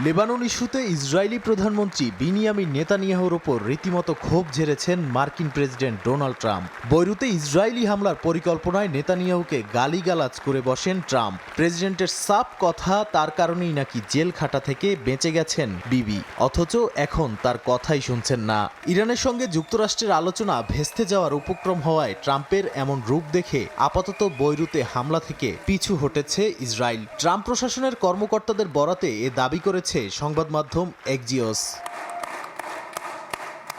লেবানন ইস্যুতে ইসরায়েলি প্রধানমন্ত্রী বিনিয়ামিন নেতানিয়াহুর ওপর রীতিমতো ক্ষোভ ঝেড়েছেন মার্কিন প্রেসিডেন্ট ডোনাল্ড ট্রাম্প। বৈরুতে ইসরায়েলি হামলার পরিকল্পনায় নেতানিয়াহুকে গালিগালাজ করে বসেন ট্রাম্প। প্রেসিডেন্টের সাফ কথা, তার কারণেই নাকি জেল খাটা থেকে বেঁচে গেছেন বিবি, অথচ এখন তার কথাই শুনছেন না। ইরানের সঙ্গে যুক্তরাষ্ট্রের আলোচনা ভেস্তে যাওয়ার উপক্রম হওয়ায় ট্রাম্পের এমন রূপ দেখে আপাতত বৈরুতে হামলা থেকে পিছু হটেছে ইসরায়েল। ট্রাম্প প্রশাসনের কর্মকর্তাদের বরাতে এ দাবি করেছে সংবাদ মাধ্যম এক্সিওস।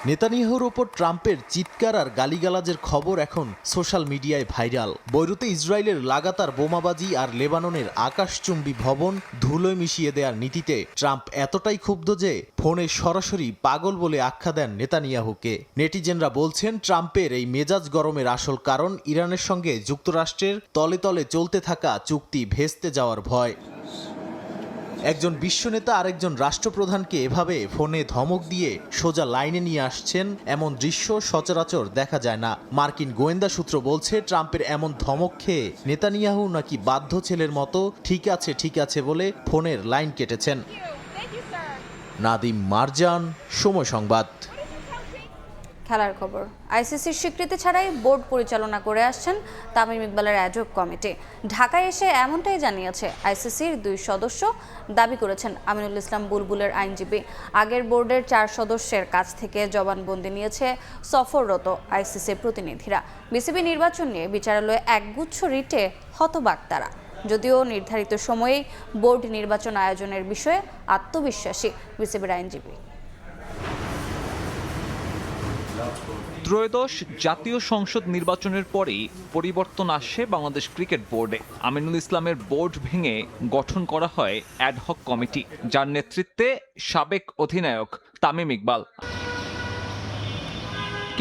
নেতানিয়াহুর ওপর ট্রাম্পের চিৎকার আর গালিগালাজের খবর এখন সোশ্যাল মিডিয়ায় ভাইরাল। বৈরুতে ইসরায়েলের লাগাতার বোমাবাজি আর লেবাননের আকাশচুম্বী ভবন ধুলোয় মিশিয়ে দেওয়ার নীতিতে ট্রাম্প এতটাই ক্ষুব্ধ যে ফোনে সরাসরি পাগল বলে আখ্যা দেন নেতানিয়াহুকে। নেটিজেনরা বলছেন ট্রাম্পের এই মেজাজ গরমের আসল কারণ ইরানের সঙ্গে যুক্তরাষ্ট্রের তলে তলে চলতে থাকা চুক্তি ভেস্তে যাওয়ার ভয়। একজন বিশ্বনেতা আরেকজন রাষ্ট্রপ্রধানকে এভাবে ফোনে ধমক দিয়ে সোজা লাইনে নিয়ে আসছেন, এমন দৃশ্য সচরাচর দেখা যায় না। মার্কিন গোয়েন্দা সূত্র বলছে ট্রাম্পের এমন ধমক খেয়ে নেতানিয়াহু নাকি বাধ্য ছেলের মতো ঠিক আছে বলে ফোনের লাইন কেটেছেন। নাদিম মারজান, সময় সংবাদ। খেলার খবর। আইসিসির স্বীকৃতি ছাড়াই বোর্ড পরিচালনা করে আসছেন তামিম ইকবালের অ্যাডহক কমিটি। ঢাকায় এসে এমনটাই জানিয়েছে আইসিসির 2 সদস্য, দাবি করেছেন আমিনুল ইসলাম বুলবুলের আইনজীবী। আগের বোর্ডের 4 সদস্যের কাছ থেকে জবানবন্দি নিয়েছে সফররত আইসিসির প্রতিনিধিরা। বিসিবি নির্বাচন নিয়ে বিচারালয়ে একগুচ্ছ রিটে হতবাক তারা। যদিও নির্ধারিত সময়েই বোর্ড নির্বাচন আয়োজনের বিষয়ে আত্মবিশ্বাসী বিসিবির আইনজীবী। ত্রয়োদশ জাতীয় সংসদ নির্বাচনের পরেই পরিবর্তন আসে বাংলাদেশ ক্রিকেট বোর্ডে। আমিনুল ইসলামের বোর্ড ভেঙে গঠন করা হয় অ্যাডহক কমিটি, যার নেতৃত্বে সাবেক অধিনায়ক তামিম ইকবাল।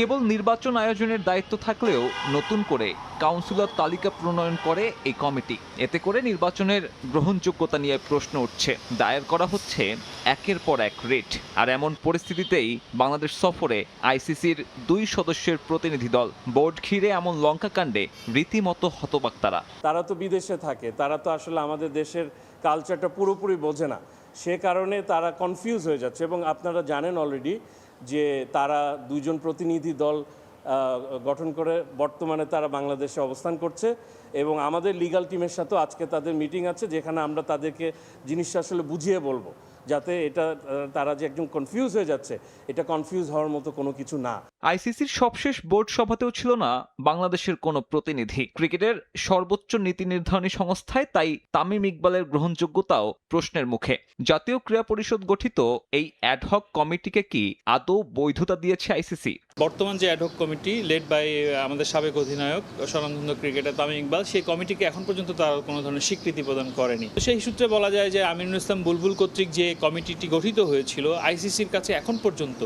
কেবল নির্বাচন আয়োজনের দায়িত্ব থাকলেও নতুন করে কাউন্সিলর তালিকা প্রণয়ন করে এই কমিটি। এতে করে নির্বাচনের গ্রহণযোগ্যতা নিয়ে প্রশ্ন উঠছে। দায়ের করা হচ্ছে একের পর এক রিট। আর এমন পরিস্থিতিতেই বাংলাদেশ সফরে আইসিসির 2 সদস্যের প্রতিনিধি দল। বোর্ড ঘিরে এমন লঙ্কাকাণ্ডে রীতিমতো হতবাক তারা। তারা তো বিদেশে থাকে, তারা তো আসলে আমাদের দেশের কালচারটা পুরোপুরি বোঝে না, সে কারণে তারা কনফিউজ হয়ে যাচ্ছে। এবং আপনারা জানেন অলরেডি যে তারা 2 জন প্রতিনিধি দল গঠন করে বর্তমানে তারা বাংলাদেশে অবস্থান করছে এবং আমাদের লিগ্যাল টিমের সাথেও আজকে তাদের মিটিং আছে, যেখানে আমরা তাদেরকে জিনিসটা আসলে বুঝিয়ে বলবো, যাতে এটা তারা যে একদম কনফিউজ হয়ে যাচ্ছে, এটা কনফিউজ হওয়ার মতো কোনো কিছু না। আইসিসির সবশেষ বোর্ড সভাতেও ছিল না বাংলাদেশের কোনো প্রতিনিধি। ক্রিকেটের সর্বোচ্চ নীতি নির্ধারণী সংস্থায় তাই তামিম ইকবালের গ্রহণযোগ্যতাও প্রশ্নের মুখে। জাতীয় ক্রীড়া পরিষদ গঠিত এই অ্যাডহক কমিটিকে কি আদৌ বৈধতা দিয়েছে আইসিসি? বর্তমান যে অ্যাডহক কমিটি লেড বাই আমাদের সাবেক অধিনায়ক স্বনামধন্য ক্রিকেটার তামিম ইকবাল, সেই কমিটিকে এখন পর্যন্ত তারা কোনো ধরনের স্বীকৃতি প্রদান করেনি। সেই সূত্রে বলা যায় যে আমিনুল ইসলাম বুলবুল কর্তৃক যে কমিটিটি গঠিত হয়েছিল আইসিসির কাছে এখন পর্যন্ত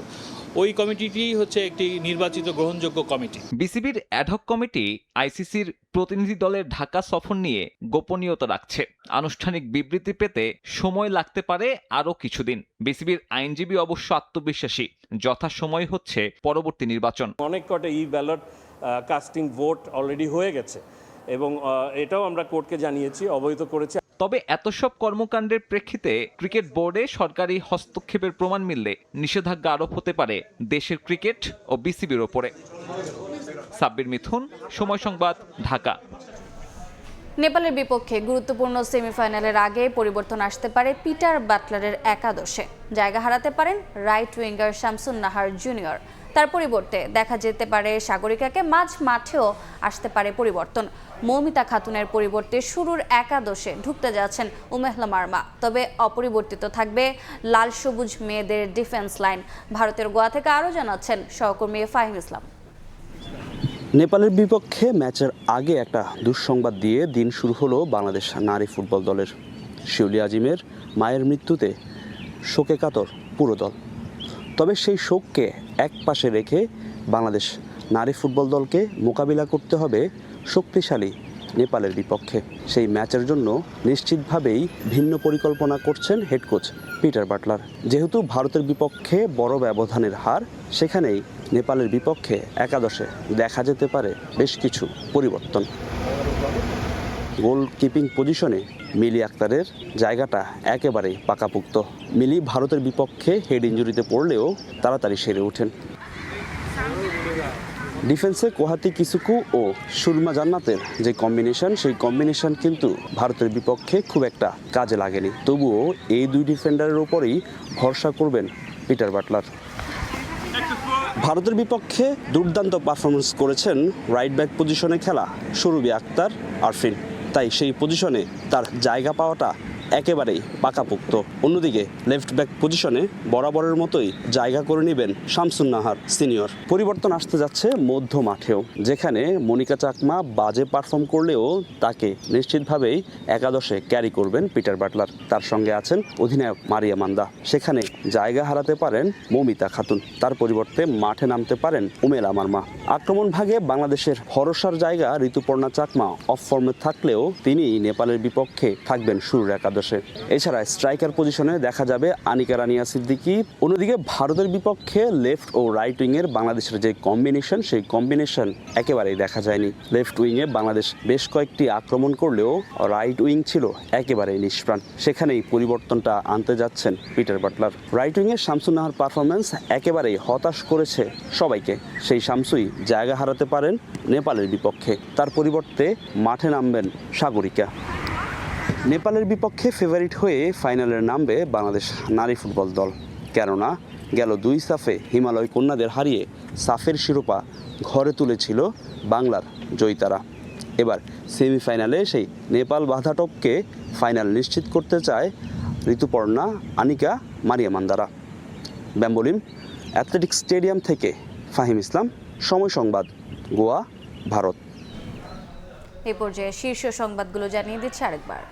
ওই কমিটিটি হচ্ছে একটি নির্বাচিত গ্রহণযোগ্য কমিটি। বিসিবির অ্যাডহক কমিটি আইসিসির প্রতিনিধি দলের ঢাকা সফর নিয়ে গোপনীয়তা রাখছে। আনুষ্ঠানিক বিবৃতি পেতে সময় লাগতে পারে আরও কিছুদিন। বিসিবির আইনজীবী অবশ্য আত্মবিশ্বাসী, যথাসময় হচ্ছে পরবর্তী নির্বাচন। অনেক কটা ব্যালট কাস্টিং ভোট অলরেডি হয়ে গেছে এবং এটাও আমরা কোর্টকে জানিয়েছি, অবহিত করেছি। তবে এত সব কর্মকাণ্ডের প্রেক্ষিতে ক্রিকেট বোর্ডে সরকারি হস্তক্ষেপের প্রমাণ মিললে নিষেধাজ্ঞা আরোপ হতে পারে দেশের ক্রিকেট ও বিসিবির ওপরে। সাব্বির মিথুন, সময় সংবাদ, ঢাকা। নেপালের বিপক্ষে গুরুত্বপূর্ণ সেমিফাইনালের আগে পরিবর্তন আসতে পারে পিটার বাটলারের একাদশে। জায়গা হারাতে পারেন right winger Shamsun Nahar junior. তার পরিবর্তে দেখা যেতে পারে সাগরিকাকে। মাঝ মাঠেও আসতে পারে পরিবর্তন। মৌমিতা খাতুনের পরিবর্তে শুরুর একাদশে ঢুকতে যাচ্ছেন উমেহলা মার্মা। তবে অপরিবর্তিত থাকবে লাল সবুজ মেয়েদের ডিফেন্স লাইন। ভারতের গোয়া থেকে আরও জানাচ্ছেন সহকর্মী ফাহিম ইসলাম। নেপালের বিপক্ষে ম্যাচের আগে একটা দুঃসংবাদ দিয়ে দিন শুরু হলো বাংলাদেশ নারী ফুটবল দলের। শিউলি আজিমের মায়ের মৃত্যুতে শোকে কাতর পুরো দল। তবে সেই শোককে এক পাশে রেখে বাংলাদেশ নারী ফুটবল দলকে মোকাবিলা করতে হবে শক্তিশালী নেপালের বিপক্ষে। সেই ম্যাচের জন্য নিশ্চিতভাবেই ভিন্ন পরিকল্পনা করছেন হেড কোচ পিটার বাটলার। যেহেতু ভারতের বিপক্ষে বড় ব্যবধানের হার, সেখানেই নেপালের বিপক্ষে একাদশে দেখা যেতে পারে বেশ কিছু পরিবর্তন। গোলকিপিং পজিশনে মিলি আক্তারের জায়গাটা একেবারেই পাকাপুক্ত। মিলি ভারতের বিপক্ষে হেড ইঞ্জুরিতে পড়লেও তাড়াতাড়ি সেরে ওঠেন। ডিফেন্সে কোহাতি কিসুকু ও সুরমা জান্নাতের যে কম্বিনেশন, সেই কম্বিনেশন কিন্তু ভারতের বিপক্ষে খুব একটা কাজে লাগেনি। তবুও এই 2 ডিফেন্ডারের ওপরেই ভরসা করবেন পিটার বাটলার। ভারতের বিপক্ষে দুর্দান্ত পারফরমেন্স করেছেন রাইট ব্যাক পজিশনে খেলা সুরভি আক্তার আরফিন। তাই সেই পজিশনে তার জায়গা পাওয়াটা একেবারেই পাকাপোক্ত। অন্যদিকে লেফট ব্যাক পজিশনে বরাবরের মতোই জায়গা করে নেবেন শামসুন নাহার সিনিয়র। পরিবর্তন আসতে যাচ্ছে মধ্য মাঠেও, যেখানে মনিকা চাকমা বাজে পারফর্ম করলেও তাকে নিশ্চিতভাবেই একাদশে ক্যারি করবেন পিটার বাটলার। তার সঙ্গে আছেন অধিনায়ক মারিয়া মান্দা। সেখানে জায়গা হারাতে পারেন মৌমিতা খাতুন, তার পরিবর্তে মাঠে নামতে পারেন উমেলা মারমা। আক্রমণ ভাগে বাংলাদেশের ভরসার জায়গা ঋতুপর্ণা চাকমা অফ ফর্মে থাকলেও তিনি নেপালের বিপক্ষে থাকবেন শুরুর একাদশে। এছাড়া স্ট্রাইকার পজিশনে দেখা যাবে আনিকা রানিয়া সিদ্দিকী। অন্যদিকে ভারতের বিপক্ষে লেফট ও রাইট উইংয়ের বাংলাদেশের যে কম্বিনেশন, সেই কম্বিনেশন একেবারেই দেখা যায়নি। লেফট উইংয়ে বাংলাদেশ বেশ কয়েকটি আক্রমণ করলেও রাইট উইং ছিল একেবারেই নিষ্প্রাণ। সেখানেই পরিবর্তনটা আনতে যাচ্ছেন পিটার বাটলার। রাইট উইংয়ে শামসুন নাহার পারফরমেন্স একেবারেই হতাশ করেছে সবাইকে। সেই শামসুই জায়গা হারাতে পারেন নেপালের বিপক্ষে। তার পরিবর্তে মাঠে নামবেন সাগরিকা। নেপালের বিপক্ষে ফেভারিট হয়ে ফাইনালে নামবে বাংলাদেশ নারী ফুটবল দল। কেননা গেল 2 সাফে হিমালয় কন্যাদের হারিয়ে সাফের শিরোপা ঘরে তুলেছিল বাংলার জয়িতারা। এবার সেমিফাইনালে সেই নেপাল বাধা টপকে ফাইনাল নিশ্চিত করতে চায় ঋতুপর্ণা, আনিকা, মারিয়া মান্দারা। ব্যাম্বোলিম অ্যাথলেটিক্স স্টেডিয়াম থেকে ফাহিম ইসলাম, সময় সংবাদ, গোয়া, ভারত। এই পর্যায়ে শীর্ষ সংবাদগুলো জানিয়ে দিচ্ছে আরেকবার।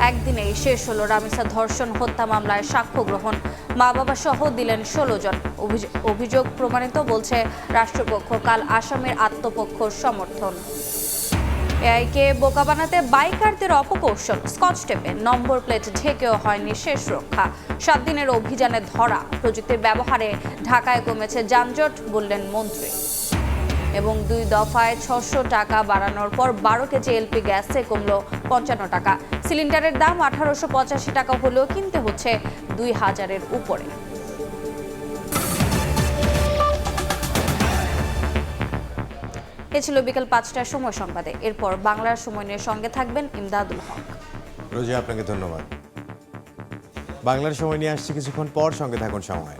একদিনেই শেষ হলো রামিসা ধর্ষণ হত্যা মামলায় সাক্ষ্য গ্রহণ। মা বাবা সহ দিলেন 16 জন। অভিযোগ প্রমাণিত বলছে রাষ্ট্রপক্ষ। কাল আসামির আত্মপক্ষ সমর্থন। এআইকে বোকা বানাতে বাইকারদের অপকৌশল। স্কচ টেপে নম্বর প্লেট ঢেকেও হয়নি শেষ রক্ষা। 7 দিনের অভিযানে ধরা। প্রযুক্তির ব্যবহারে ঢাকায় কমেছে যানজট, বললেন মন্ত্রী। এবং 2 দফায় 600 টাকা বাড়ানোর পর 12 কেজি এলপি গ্যাসে কমলো 55 টাকা। সিলিন্ডারের দাম 1885 টাকা হলেও কিনতে হচ্ছে 2000-এর উপরে। এ ছিল বিকেল 5টার সময় সংবাদে। এরপর বাংলার সময় নিয়ে সঙ্গে থাকবেন ইমদাদুল হক। রোজি, আপনাকে ধন্যবাদ। বাংলার সময় নিয়ে আসছি কিছুক্ষণ পর, সঙ্গে থাকুন সময়।